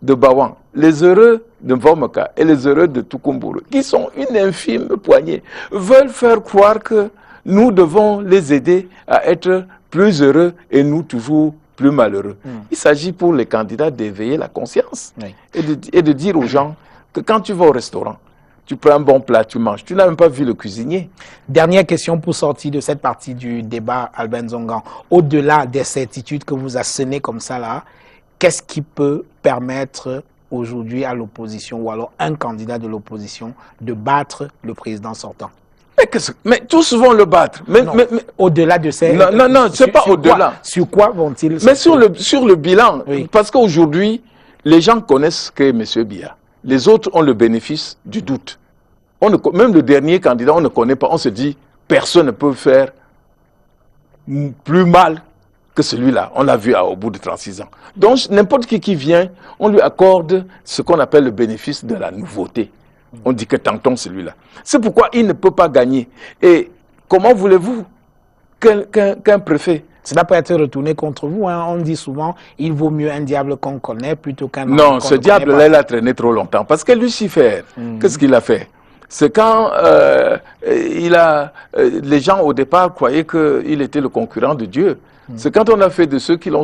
S2: de Bawang, les heureux de Mvormaka et les heureux de Tukumbore, qui sont une infime poignée, veulent faire croire que nous devons les aider à être plus heureux et nous toujours plus malheureux. Il s'agit pour les candidats d'éveiller la conscience et de dire aux gens que quand tu vas au restaurant, tu prends un bon plat, tu manges. Tu n'as même pas vu le cuisinier.
S1: Dernière question pour sortir de cette partie du débat, Albert Nzongan. Au-delà des certitudes que vous assénez comme ça là, qu'est-ce qui peut permettre aujourd'hui à l'opposition ou alors un candidat de l'opposition de battre le président sortant?
S2: Mais tous vont le battre. Mais
S1: au-delà de ces...
S2: Non, c'est pas au-delà.
S1: Sur quoi vont-ils...
S2: Mais sur le bilan,
S1: oui.
S2: Parce qu'aujourd'hui, les gens connaissent que M. Biya. Les autres ont le bénéfice du doute. Même le dernier candidat, on ne connaît pas. On se dit, personne ne peut faire plus mal que celui-là. On l'a vu au bout de 36 ans. Donc, n'importe qui vient, on lui accorde ce qu'on appelle le bénéfice de la nouveauté. On dit que tentons celui-là. C'est pourquoi il ne peut pas gagner. Et comment voulez-vous qu'un préfet...
S1: Cela peut être retourné contre vous. Hein. On dit souvent, il vaut mieux un diable qu'on connaît plutôt qu'un...
S2: Non, ce diable-là, il a traîné trop longtemps. Parce que Lucifer, qu'est-ce qu'il a fait? C'est quand les gens au départ croyaient qu'il était le concurrent de Dieu. C'est quand on a fait de ceux qui l'ont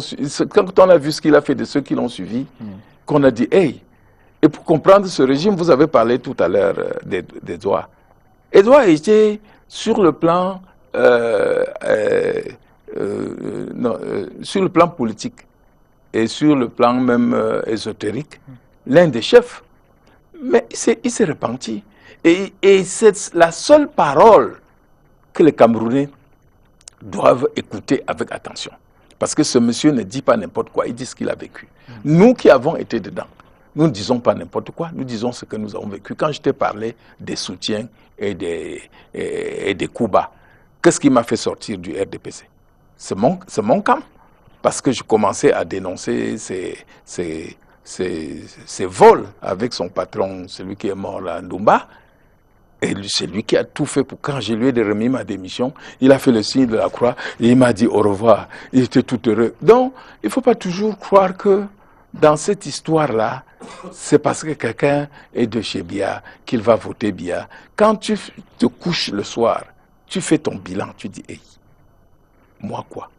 S2: quand on a vu ce qu'il a fait de ceux qui l'ont suivi, qu'on a dit, hey. Et pour comprendre ce régime, vous avez parlé tout à l'heure d'Edouard. Edouard était sur le plan sur le plan politique et sur le plan même ésotérique, l'un des chefs. Mais il s'est repenti. Et c'est la seule parole que les Camerounais doivent écouter avec attention. Parce que ce monsieur ne dit pas n'importe quoi, il dit ce qu'il a vécu. Nous qui avons été dedans, nous ne disons pas n'importe quoi, nous disons ce que nous avons vécu. Quand je t'ai parlé des soutiens et des coups bas, qu'est-ce qui m'a fait sortir du RDPC? C'est mon camp. Parce que je commençais à dénoncer ces vols avec son patron, celui qui est mort là, Ndumba. Et c'est lui qui a tout fait pour quand je lui ai remis ma démission, il a fait le signe de la croix et il m'a dit au revoir. Il était tout heureux. Donc, il ne faut pas toujours croire que dans cette histoire-là, c'est parce que quelqu'un est de chez Biya qu'il va voter Biya. Quand tu te couches le soir, tu fais ton bilan, tu dis, hey, moi quoi?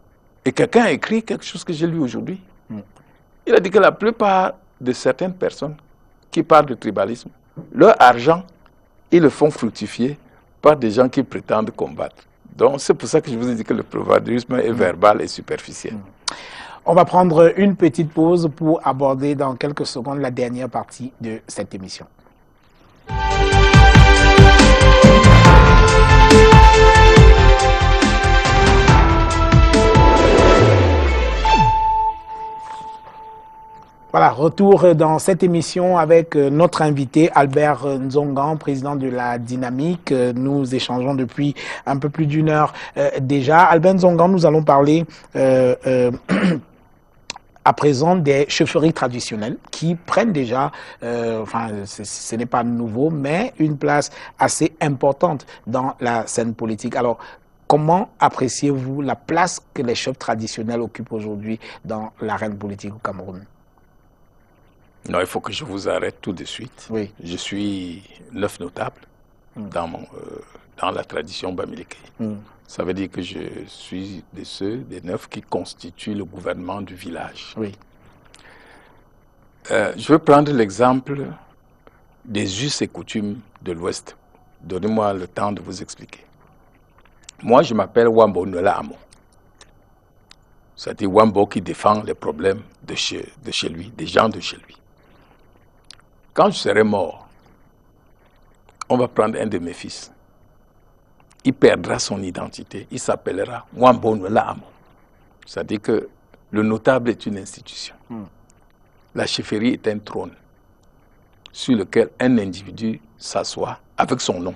S2: Et quelqu'un a écrit quelque chose que j'ai lu aujourd'hui. Il a dit que la plupart de certaines personnes qui parlent de tribalisme, leur argent, ils le font fructifier par des gens qui prétendent combattre. Donc c'est pour ça que je vous ai dit que le provincialisme est verbal et superficiel.
S1: On va prendre une petite pause pour aborder dans quelques secondes la dernière partie de cette émission. Voilà, retour dans cette émission avec notre invité Albert Nzongan, président de la Dynamique. Nous échangeons depuis un peu plus d'une heure déjà. Albert Nzongan, nous allons parler à présent des chefferies traditionnelles qui prennent déjà, ce n'est pas nouveau, mais une place assez importante dans la scène politique. Alors, comment appréciez-vous la place que les chefs traditionnels occupent aujourd'hui dans l'arène politique au Cameroun?
S2: Non, il faut que je vous arrête tout de suite.
S1: Oui.
S2: Je suis 9 notable dans la tradition bamileke. Ça veut dire que je suis des 9 qui constituent le gouvernement du village.
S1: Oui.
S2: Je vais prendre l'exemple des us et coutumes de l'Ouest. Donnez-moi le temps de vous expliquer. Moi, je m'appelle Wambo Nwela Amo. C'est-à-dire Wambo qui défend les problèmes de chez lui, des gens de chez lui. Quand je serai mort, on va prendre un de mes fils. Il perdra son identité. Il s'appellera Wambo Nwela Amo. C'est-à-dire que le notable est une institution. La chefferie est un trône sur lequel un individu s'assoit avec son nom.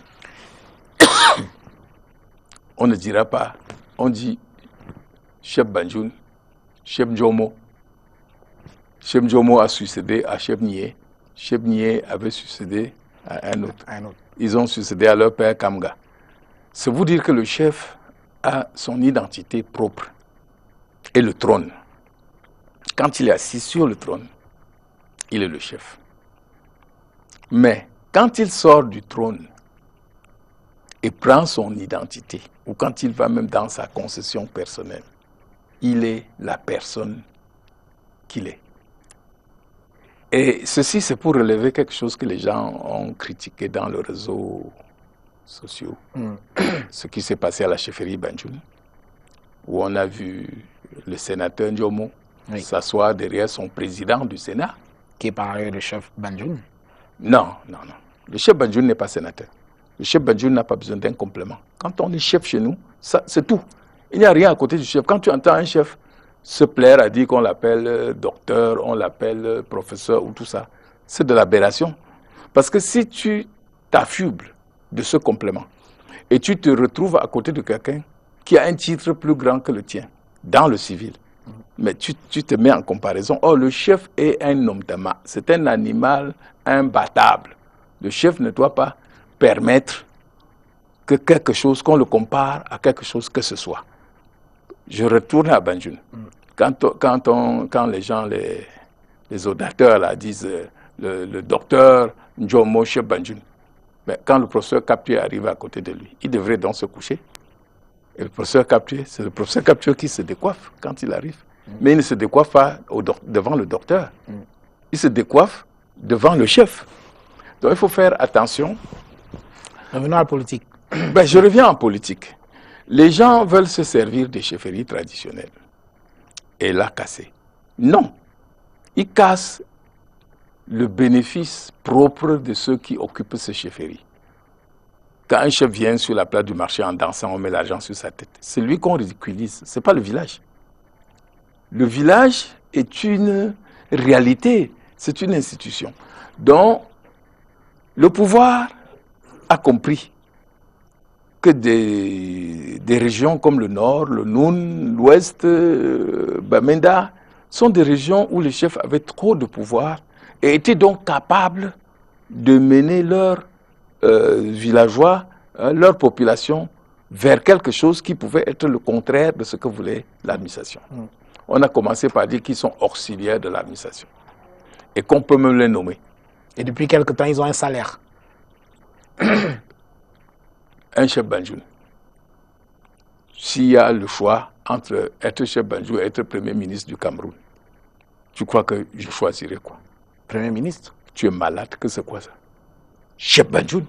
S2: On ne dira pas, on dit Chef Banjoun, Chef Njomo. Chef Njomo a succédé à Chef Nié. Chef Nié avait succédé à un autre. Ils ont succédé à leur père Kamga. C'est vous dire que le chef a son identité propre. Et le trône, quand il est assis sur le trône, il est le chef. Mais quand il sort du trône et prend son identité, ou quand il va même dans sa concession personnelle, il est la personne qu'il est. Et ceci, c'est pour relever quelque chose que les gens ont critiqué dans les réseaux sociaux. Ce qui s'est passé à la chefferie Banjoun, où on a vu le sénateur Ndjomo s'asseoir derrière son président du Sénat
S1: qui est par ailleurs le chef Banjoun.
S2: Non, non, non. Le chef Banjoun n'est pas sénateur. Le chef Banjoun n'a pas besoin d'un complément. Quand on est chef chez nous, c'est tout. Il n'y a rien à côté du chef. Quand tu entends un chef se plaire à dire qu'on l'appelle docteur, on l'appelle professeur ou tout ça, c'est de l'aberration. Parce que si tu t'affubles de ce complément et tu te retrouves à côté de quelqu'un qui a un titre plus grand que le tien, dans le civil, mais tu te mets en comparaison. Oh, le chef est un homme d'ama. C'est un animal imbattable. Le chef ne doit pas permettre que quelque chose, qu'on le compare à quelque chose que ce soit. Je retourne à Banjoun. Quand les gens, les audateurs là, disent le docteur Njomo chef Banjoun, mais quand le professeur Kaptier arrive à côté de lui, il devrait donc se coucher. Et le professeur Kaptier, c'est le professeur Kaptier qui se décoiffe quand il arrive. Mais il ne se décoiffe pas devant le docteur. Il se décoiffe devant le chef. Donc il faut faire attention.
S1: Revenons à la politique.
S2: Je reviens en politique. Les gens veulent se servir des chefferies traditionnelles et la casser. Non. Ils cassent le bénéfice propre de ceux qui occupent ces chefferies. Quand un chef vient sur la place du marché en dansant, on met l'argent sur sa tête. C'est lui qu'on ridiculise, ce n'est pas le village. Le village est une réalité, c'est une institution dont le pouvoir a compris que des régions comme le Nord, le Noun, l'Ouest, Bamenda, sont des régions où les chefs avaient trop de pouvoir et étaient donc capables de mener leurs villageois, leur population, vers quelque chose qui pouvait être le contraire de ce que voulait l'administration. On a commencé par dire qu'ils sont auxiliaires de l'administration et qu'on peut même les nommer.
S1: Et depuis quelque temps, ils ont un salaire.
S2: Un chef Banjoun, s'il y a le choix entre être chef Banjoun et être Premier ministre du Cameroun, tu crois que je choisirais quoi?
S1: Premier ministre?
S2: Tu es malade, que c'est quoi ça? Chef Banjoun,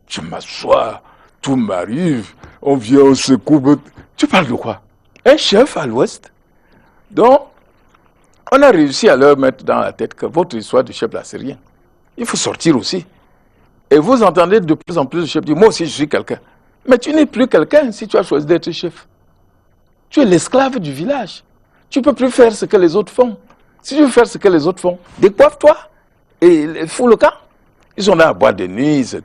S2: je m'assois, tout m'arrive, on vient, on se coupe. Tu parles de quoi? Un chef à l'Ouest? Donc, on a réussi à leur mettre dans la tête que votre histoire de chef là, c'est rien. Il faut sortir aussi. Et vous entendez de plus en plus de chefs dire, moi aussi je suis quelqu'un. Mais tu n'es plus quelqu'un si tu as choisi d'être chef. Tu es l'esclave du village. Tu ne peux plus faire ce que les autres font. Si tu veux faire ce que les autres font, décoiffe-toi et fous le camp. Ils sont là à boire de nuit, c'est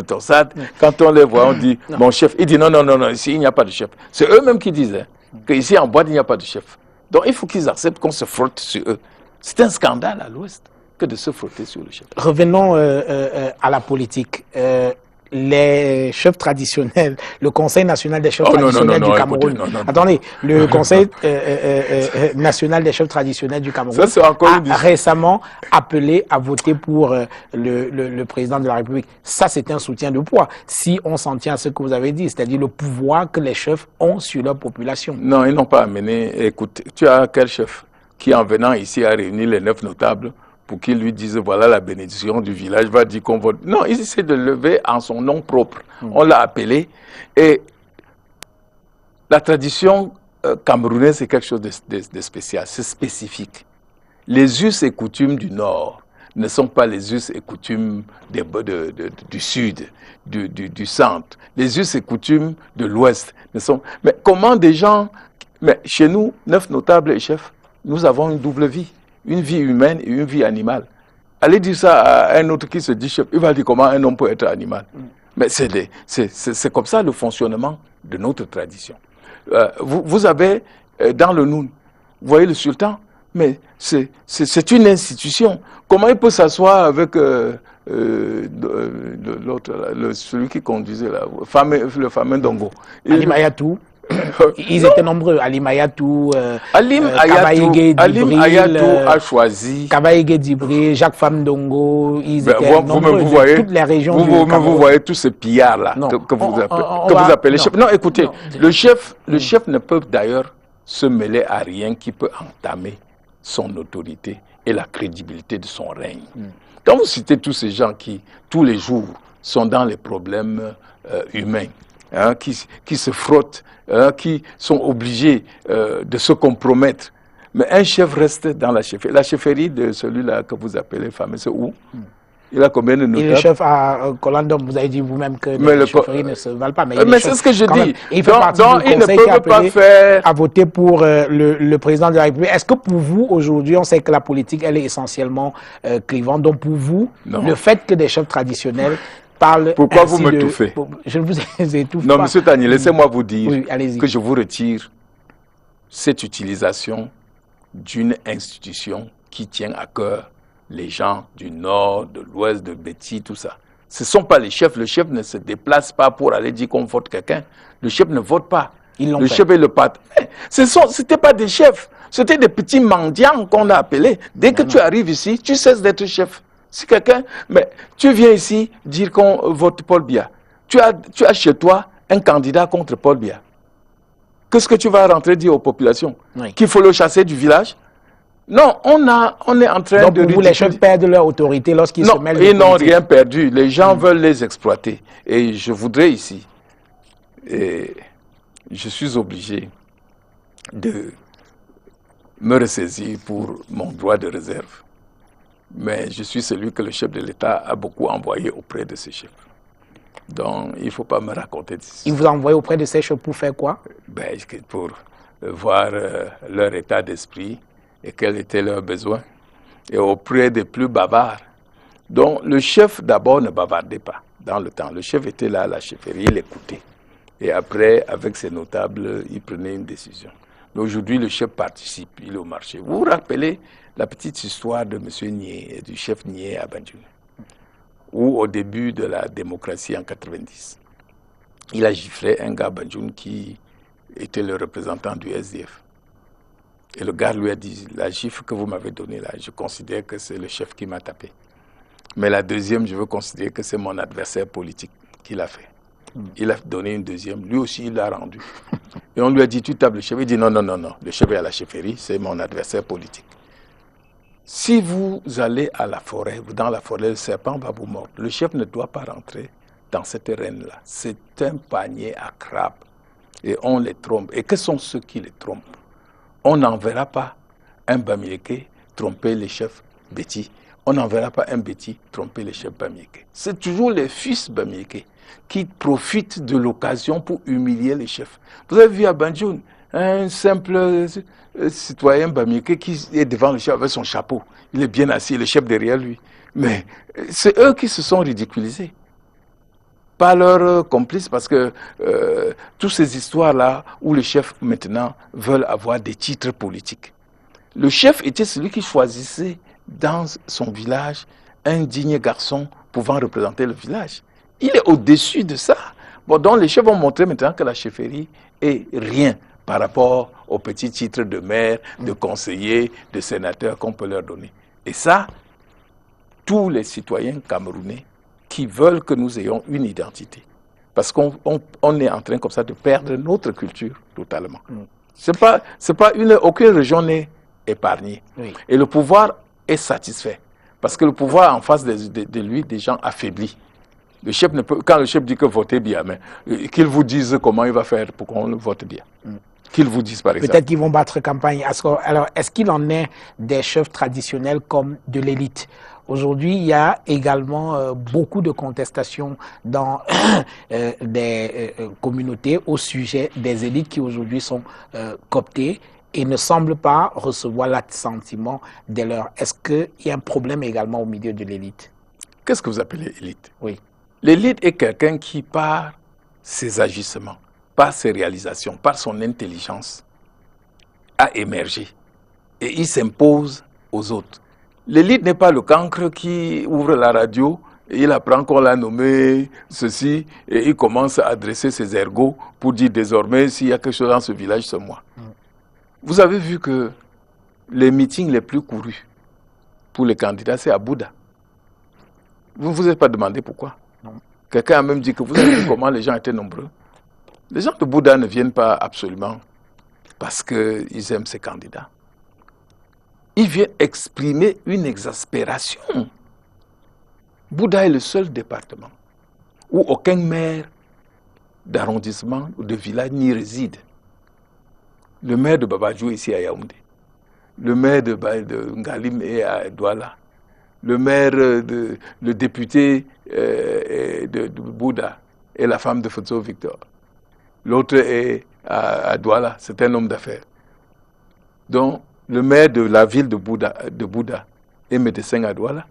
S2: torsade. Quand on les voit, on dit, mon chef. Il dit, non, non, non, non, ici il n'y a pas de chef. C'est eux-mêmes qui disent qu'ici en boîte il n'y a pas de chef. Donc il faut qu'ils acceptent qu'on se frotte sur eux. C'est un scandale à l'Ouest que de se frotter sur le chef.
S1: Revenons à la politique. Les chefs traditionnels, le Conseil national des chefs traditionnels du Cameroun.
S2: Écoutez,
S1: Attendez, le Conseil national des chefs traditionnels du Cameroun a récemment appelé à voter pour le président de la République. Ça, c'est un soutien de poids. Si on s'en tient à ce que vous avez dit, c'est-à-dire le pouvoir que les chefs ont sur leur population.
S2: Non, ils n'ont pas amené. Écoute, tu as quel chef qui, en venant ici, a réuni les 9 notables pour qu'ils lui disent, voilà la bénédiction du village, va dire qu'on vote. Non, il essaie de lever en son nom propre. On l'a appelé. Et la tradition camerounaise, c'est quelque chose de spécial, c'est spécifique. Les us et coutumes du Nord ne sont pas les us et coutumes du Sud, du Centre. Les us et coutumes de l'Ouest ne sont... Mais comment des gens... Mais chez nous, 9 notables et chefs, nous avons une double vie. Une vie humaine et une vie animale. Allez dire ça à un autre qui se dit chef, il va dire comment un homme peut être animal. Mais c'est comme ça le fonctionnement de notre tradition. Vous avez dans le Noun, vous voyez le sultan, mais c'est une institution. Comment il peut s'asseoir avec l'autre, celui qui conduisait le fameux Dongo?
S1: Ali Mayatou. Ils étaient nombreux. Ali Mayatou,
S2: Alim Ayatou a choisi.
S1: Kabaïgué Djibril, Jacques Famdongo, ils étaient nombreux de toutes les régions du Cameroun.
S2: Vous voyez tous ces pillards-là que vous appelez chef. Non, écoutez, le chef ne peut d'ailleurs se mêler à rien qui peut entamer son autorité et la crédibilité de son règne. Quand vous citez tous ces gens qui, tous les jours, sont dans les problèmes humains, qui se frottent, qui sont obligés de se compromettre. Mais un chef reste dans la chefferie. La chefferie de celui-là que vous appelez fameux, c'est où? Il a combien de notables?
S1: Et le chef à Colandom, vous avez dit vous-même que les chefferies ne se valent pas.
S2: Mais c'est ce que je dis.
S1: Il fait partie du conseil qui a appelé à voter pour le président de la République. Est-ce que pour vous, aujourd'hui, on sait que la politique, elle est essentiellement clivante. Donc pour vous, le fait que des chefs traditionnels parlent
S2: Pourquoi vous me touffez?
S1: Je ne vous étouffe
S2: pas.
S1: Non,
S2: M. Tani, laissez-moi vous dire
S1: que
S2: je vous retire cette utilisation d'une institution qui tient à cœur les gens du nord, de l'ouest, de Betty, tout ça. Ce ne sont pas les chefs. Le chef ne se déplace pas pour aller dire qu'on vote quelqu'un. Le chef ne vote pas. Le chef est le patron. Ce n'étaient pas des chefs. C'était des petits mendiants qu'on a appelés. Dès que tu arrives ici, tu cesses d'être chef. Si quelqu'un... Mais tu viens ici dire qu'on vote Paul Biya. Tu as chez toi un candidat contre Paul Biya. Qu'est-ce que tu vas rentrer dire aux populations? Qu'il faut le chasser du village? Non, on est en train de...
S1: Donc, vous, les chefs perdent leur autorité lorsqu'ils se mêlent de
S2: politique. Ils n'ont rien perdu. Les gens veulent les exploiter. Et je voudrais ici, et je suis obligé de me ressaisir pour mon droit de réserve. Mais je suis celui que le chef de l'État a beaucoup envoyé auprès de ses chefs. Donc, il ne faut pas me raconter des histoires.
S1: Il vous a envoyé auprès de ses chefs pour faire quoi?
S2: Pour voir leur état d'esprit et quels étaient leurs besoins, et auprès des plus bavards. Donc le chef d'abord ne bavardait pas dans le temps. Le chef était là à la chefferie, il écoutait. Et après, avec ses notables, il prenait une décision. Mais aujourd'hui, le chef participe, il est au marché. Vous vous rappelez la petite histoire de M. Nié, du chef Nié à Banjul, où au début de la démocratie en 90, il a giflé un gars à Banjul qui était le représentant du SDF. Et le gars lui a dit, la gifle que vous m'avez donnée là, je considère que c'est le chef qui m'a tapé. Mais la deuxième, je veux considérer que c'est mon adversaire politique qui l'a fait. Il a donné une deuxième, lui aussi il l'a rendu. Et on lui a dit, tu tapes le chef. Il dit, non, le chef est à la chefferie, c'est mon adversaire politique. Si vous allez à la forêt, dans la forêt, le serpent va vous mordre. Le chef ne doit pas rentrer dans cette arène-là. C'est un panier à crabes. Et on les trompe. Et que sont ceux qui les trompent? On n'enverra pas un Bamileke tromper les chefs Betty. On n'enverra pas un Betty tromper les chefs Bamileke. C'est toujours les fils Bamileke qui profitent de l'occasion pour humilier les chefs. Vous avez vu à Banjul, un simple citoyen Bamileke qui est devant le chef avec son chapeau. Il est bien assis, le chef derrière lui. Mais c'est eux qui se sont ridiculisés. Pas leurs complices, parce que toutes ces histoires-là où les chefs maintenant veulent avoir des titres politiques. Le chef était celui qui choisissait dans son village un digne garçon pouvant représenter le village. Il est au-dessus de ça. Bon, donc les chefs vont montrer maintenant que la chefferie est rien par rapport aux petits titres de maire, de conseiller, de sénateur qu'on peut leur donner. Et ça, tous les citoyens camerounais qui veulent que nous ayons une identité. Parce qu'on est en train comme ça de perdre notre culture totalement. Aucune région n'est épargnée. Oui. Et le pouvoir est satisfait. Parce que le pouvoir en face de lui, des gens affaiblis. Le chef ne peut, quand le chef dit que votez bien, mais qu'il vous dise comment il va faire pour qu'on le vote bien. Qu'ils vous disent par exemple.
S1: Peut-être qu'ils vont battre campagne. Alors, est-ce qu'il en est des chefs traditionnels comme de l'élite? Aujourd'hui, il y a également beaucoup de contestations dans des communautés au sujet des élites qui aujourd'hui sont cooptées et ne semblent pas recevoir l'assentiment des leurs. Est-ce qu'il y a un problème également au milieu de l'élite?
S2: Qu'est-ce que vous appelez élite?
S1: Oui.
S2: L'élite est quelqu'un qui, par ses agissements, par ses réalisations, par son intelligence, a émergé. Et il s'impose aux autres. L'élite n'est pas le cancre qui ouvre la radio, et il apprend qu'on l'a nommé ceci, et il commence à adresser ses ergots pour dire désormais, s'il y a quelque chose dans ce village, c'est moi. Vous avez vu que les meetings les plus courus pour les candidats, c'est à Bouddha. Vous ne vous êtes pas demandé pourquoi? Quelqu'un a même dit que vous avez vu comment les gens étaient nombreux. Les gens de Bouddha ne viennent pas absolument parce qu'ils aiment ces candidats. Ils viennent exprimer une exaspération. Bouddha est le seul département où aucun maire d'arrondissement ou de village n'y réside. Le maire de Babadjou est ici à Yaoundé. le maire de Ngalim est à Douala, le maire, le député de Bouddha est la femme de Fozo Victor. L'autre est à Douala, c'est un homme d'affaires. Donc, le maire de la ville de Bouddha est médecin à Douala.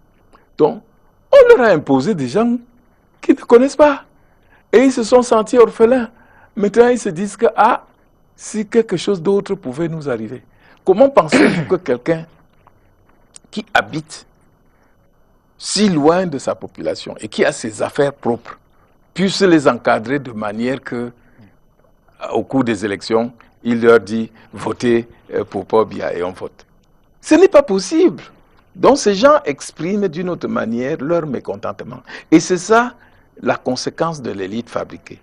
S2: Donc, on leur a imposé des gens qui ne connaissent pas. Et ils se sont sentis orphelins. Maintenant, ils se disent que, si quelque chose d'autre pouvait nous arriver. Comment pensez-vous que quelqu'un qui habite si loin de sa population et qui a ses affaires propres puisse les encadrer de manière que, au cours des élections, il leur dit votez pour Paul Biya et on vote. Ce n'est pas possible. Donc ces gens expriment d'une autre manière leur mécontentement. Et c'est ça la conséquence de l'élite fabriquée.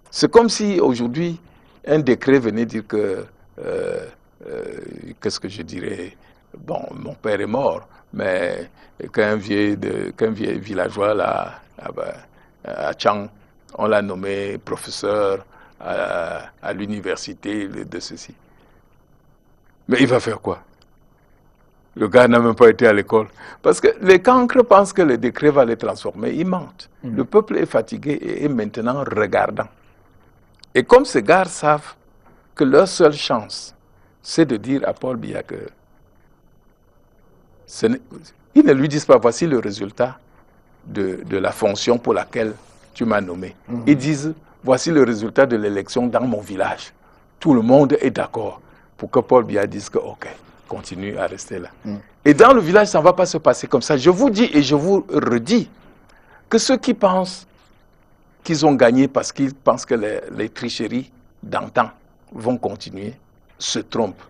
S2: C'est comme si aujourd'hui un décret venait dire que, qu'est-ce que je dirais, bon, mon père est mort, mais qu'un vieil villageois là, à Chang, on l'a nommé professeur à l'université de ceci. Mais il va faire quoi? Le gars n'a même pas été à l'école. Parce que les cancres pensent que le décret va les transformer. Ils mentent. Le peuple est fatigué et est maintenant regardant. Et comme ces gars savent que leur seule chance, c'est de dire à Paul Biya que ils ne lui disent pas voici le résultat de la fonction pour laquelle tu m'as nommé. Ils disent voici le résultat de l'élection dans mon village. Tout le monde est d'accord pour que Paul Biya dise que ok, continue à rester là. Et dans le village, ça ne va pas se passer comme ça. Je vous dis et je vous redis que ceux qui pensent qu'ils ont gagné parce qu'ils pensent que les tricheries d'antan vont continuer se trompent.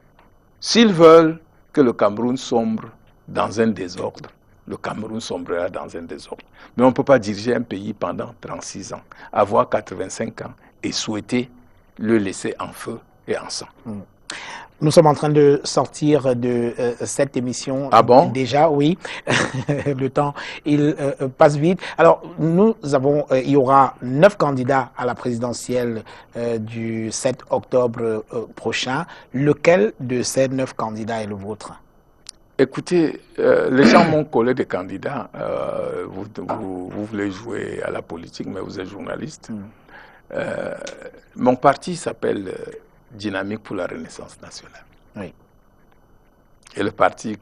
S2: S'ils veulent que le Cameroun sombre dans un désordre, le Cameroun sombrera dans un désordre. Mais on ne peut pas diriger un pays pendant 36 ans, avoir 85 ans et souhaiter le laisser en feu et en sang.
S1: Nous sommes en train de sortir de cette émission.
S2: Ah bon?
S1: Déjà, oui. Le temps, il passe vite. Alors, il y aura 9 candidats à la présidentielle du 7 octobre prochain. Lequel de ces 9 candidats est le vôtre?
S2: Écoutez, les gens m'ont collé des candidats. Vous voulez jouer à la politique, mais vous êtes journaliste. Mon parti s'appelle Dynamique pour la Renaissance nationale.
S1: Oui.
S2: Et le parti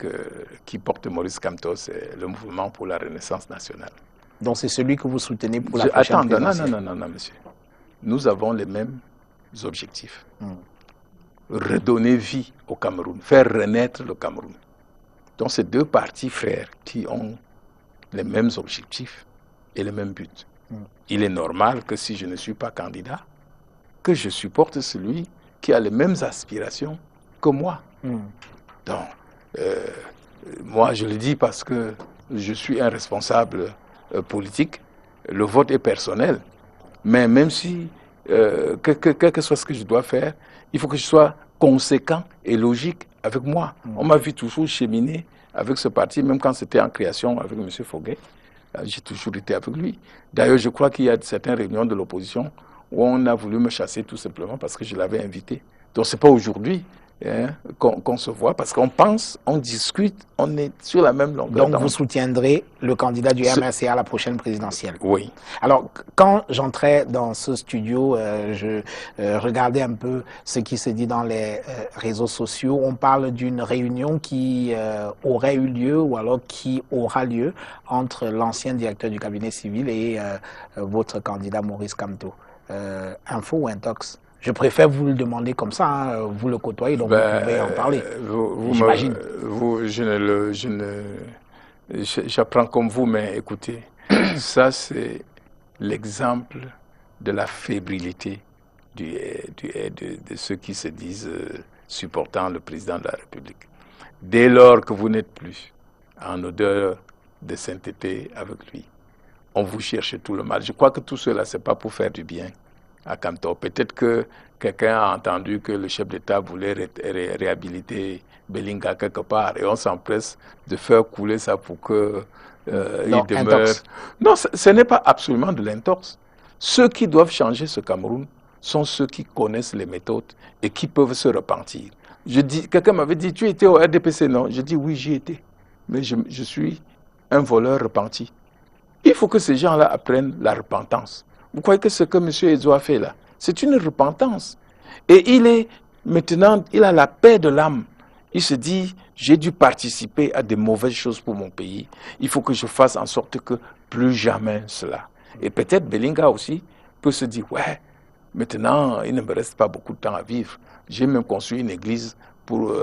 S2: qui porte Maurice Kamto, c'est le Mouvement pour la Renaissance nationale.
S1: Donc c'est celui que vous soutenez pour la prochaine présidentielle.
S2: Non, monsieur. Nous avons les mêmes objectifs. Redonner vie au Cameroun, faire renaître le Cameroun. Donc c'est 2 partis frères qui ont les mêmes objectifs et les mêmes buts. Il est normal que si je ne suis pas candidat, que je supporte celui qui a les mêmes aspirations que moi. Donc, moi je le dis parce que je suis un responsable politique, le vote est personnel, mais même si, quel que soit ce que je dois faire, il faut que je sois conséquent et logique avec moi. On m'a vu toujours cheminer avec ce parti, même quand c'était en création avec M. Foguet, j'ai toujours été avec lui. D'ailleurs, je crois qu'il y a certaines réunions de l'opposition où on a voulu me chasser tout simplement parce que je l'avais invité. Donc ce n'est pas aujourd'hui qu'on se voit, parce qu'on pense, on discute, on est sur la même longueur d'onde.
S1: Donc vous soutiendrez le candidat du MRC à la prochaine présidentielle?
S2: Oui.
S1: Alors, quand j'entrais dans ce studio, je regardais un peu ce qui se dit dans les réseaux sociaux. On parle d'une réunion qui aurait eu lieu, ou alors qui aura lieu, entre l'ancien directeur du cabinet civil et votre candidat Maurice Kamto. Info ou intox? Je préfère vous le demander comme ça, hein, vous le côtoyez, donc vous pouvez en parler. J'imagine.
S2: J'apprends comme vous, mais écoutez, ça c'est l'exemple de la fébrilité de ceux qui se disent supportant le président de la République. Dès lors que vous n'êtes plus en odeur de sainteté avec lui, on vous cherche tout le mal. Je crois que tout cela, ce n'est pas pour faire du bien à Kamto. Peut-être que quelqu'un a entendu que le chef d'État voulait réhabiliter Belinga quelque part et on s'empresse de faire couler ça pour que il demeure. Intox. Non, ce n'est pas absolument de l'intox. Ceux qui doivent changer ce Cameroun sont ceux qui connaissent les méthodes et qui peuvent se repentir. Quelqu'un m'avait dit, tu étais au RDPC? Non. Je dis, oui, j'y étais. Mais je suis un voleur repenti. Il faut que ces gens-là apprennent la repentance. Vous croyez que ce que M. Edzo a fait là, c'est une repentance. Et maintenant, il a la paix de l'âme. Il se dit, j'ai dû participer à des mauvaises choses pour mon pays. Il faut que je fasse en sorte que plus jamais cela. Et peut-être Belinga aussi peut se dire, ouais, maintenant, il ne me reste pas beaucoup de temps à vivre. J'ai même construit une église pour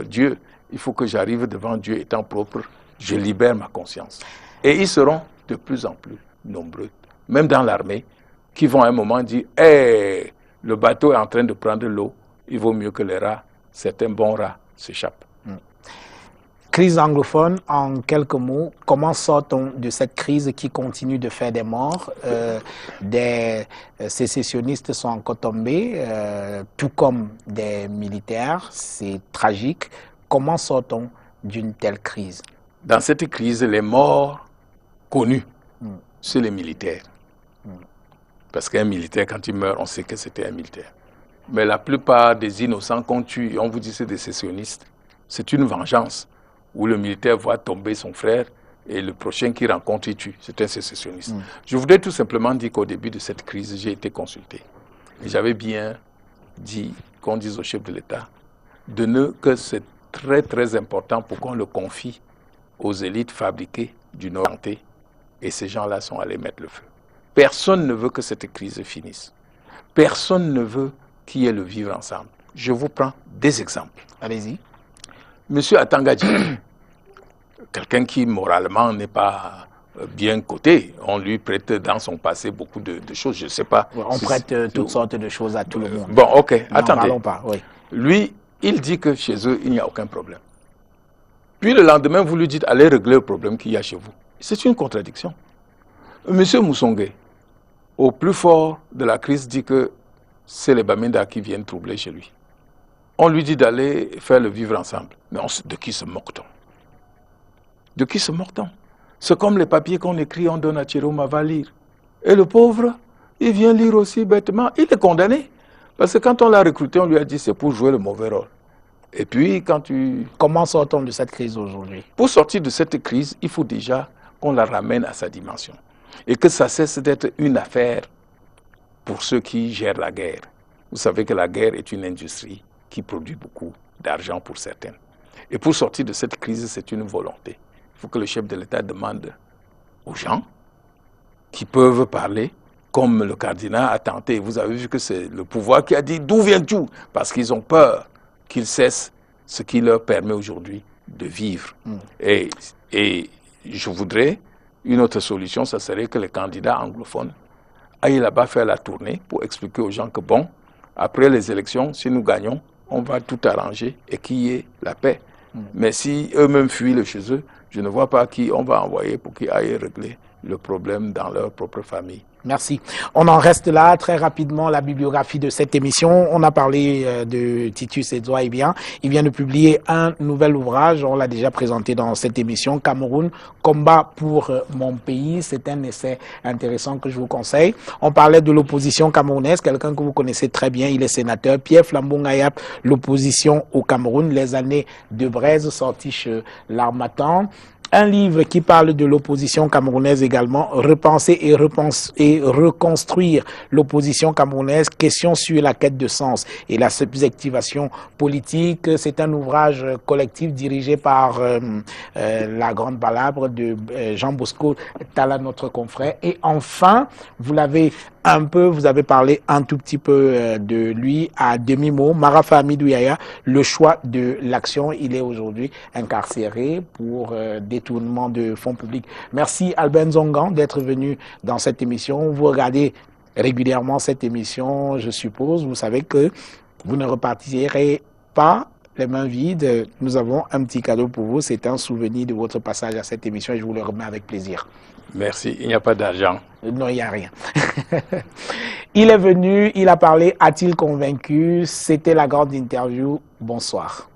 S2: Dieu. Il faut que j'arrive devant Dieu étant propre. Je libère ma conscience. Et ils seront de plus en plus nombreux, même dans l'armée, qui vont à un moment dire, hey, le bateau est en train de prendre l'eau, il vaut mieux que les rats, certains bons rats, s'échappent.
S1: Crise anglophone, en quelques mots, comment sort-on de cette crise qui continue de faire des morts? Des sécessionnistes sont encore tombés, tout comme des militaires, c'est tragique. Comment sort-on d'une telle crise?
S2: Dans cette crise, les morts connus, c'est les militaires. Parce qu'un militaire, quand il meurt, on sait que c'était un militaire. Mais la plupart des innocents qu'on tue, on vous dit c'est des sécessionnistes, c'est une vengeance où le militaire voit tomber son frère et le prochain qu'il rencontre, il tue. C'est un sécessionniste. Je voudrais tout simplement dire qu'au début de cette crise, j'ai été consulté. Et j'avais bien dit, qu'on dise au chef de l'État, que c'est très très important pour qu'on le confie aux élites fabriquées du Nord. Et ces gens-là sont allés mettre le feu. Personne ne veut que cette crise finisse. Personne ne veut qu'il y ait le vivre ensemble. Je vous prends des exemples.
S1: Allez-y.
S2: Monsieur Atangadji, quelqu'un qui moralement n'est pas bien coté, on lui prête dans son passé beaucoup de choses, je ne sais pas.
S1: On prête toutes sortes de choses à tout le monde.
S2: Bon, ok, attendez.
S1: N'en pas, oui.
S2: Lui, il dit que chez eux, il n'y a aucun problème. Puis le lendemain, vous lui dites, allez régler le problème qu'il y a chez vous. C'est une contradiction. Monsieur Moussongue, au plus fort de la crise, dit que c'est les Baminda qui viennent troubler chez lui. On lui dit d'aller faire le vivre ensemble. Mais de qui se moque-t-on? De qui se moque-t-on? C'est comme les papiers qu'on écrit, on donne à Thierry va lire. Et le pauvre, il vient lire aussi bêtement. Il est condamné. Parce que quand on l'a recruté, on lui a dit c'est pour jouer le mauvais rôle. Et puis quand tu...
S1: Comment sort-on de cette crise aujourd'hui?
S2: Pour sortir de cette crise, il faut déjà qu'on la ramène à sa dimension. Et que ça cesse d'être une affaire pour ceux qui gèrent la guerre. Vous savez que la guerre est une industrie qui produit beaucoup d'argent pour certains. Et pour sortir de cette crise, c'est une volonté. Il faut que le chef de l'État demande aux gens qui peuvent parler, comme le cardinal a tenté. Vous avez vu que c'est le pouvoir qui a dit « D'où viens-tu » Parce qu'ils ont peur qu'ils cessent ce qui leur permet aujourd'hui de vivre. Et je voudrais, une autre solution, ça serait que les candidats anglophones aillent là-bas faire la tournée pour expliquer aux gens que bon, après les élections, si nous gagnons, on va tout arranger et qu'il y ait la paix. Mais si eux-mêmes fuient chez eux, je ne vois pas qui on va envoyer pour qu'ils aillent régler le problème dans leur propre famille.
S1: Merci. On en reste là. Très rapidement, la bibliographie de cette émission. On a parlé de Titus Edzo. Il vient de publier un nouvel ouvrage. On l'a déjà présenté dans cette émission. Cameroun, combat pour mon pays. C'est un essai intéressant que je vous conseille. On parlait de l'opposition camerounaise. Quelqu'un que vous connaissez très bien. Il est sénateur. Pierre Flamboung-Ayap, l'opposition au Cameroun. Les années de Braise, sorti chez l'Harmattan. Un livre qui parle de l'opposition camerounaise également, repenser et reconstruire l'opposition camerounaise, question sur la quête de sens et la subjectivation politique. C'est un ouvrage collectif dirigé par la grande palabre de Jean Bosco Tala, notre confrère. Et enfin, vous avez parlé un tout petit peu de lui à demi-mot, Marafa Hamidou Yahya, le choix de l'action. Il est aujourd'hui incarcéré pour détournement de fonds publics. Merci Albert Zongan d'être venu dans cette émission. Vous regardez régulièrement cette émission, je suppose. Vous savez que vous ne repartirez pas les mains vides. Nous avons un petit cadeau pour vous. C'est un souvenir de votre passage à cette émission et je vous le remets avec plaisir.
S2: Merci. Il n'y a pas d'argent.
S1: Non, il n'y a rien. Il est venu, il a parlé, a-t-il convaincu? C'était la grande interview. Bonsoir.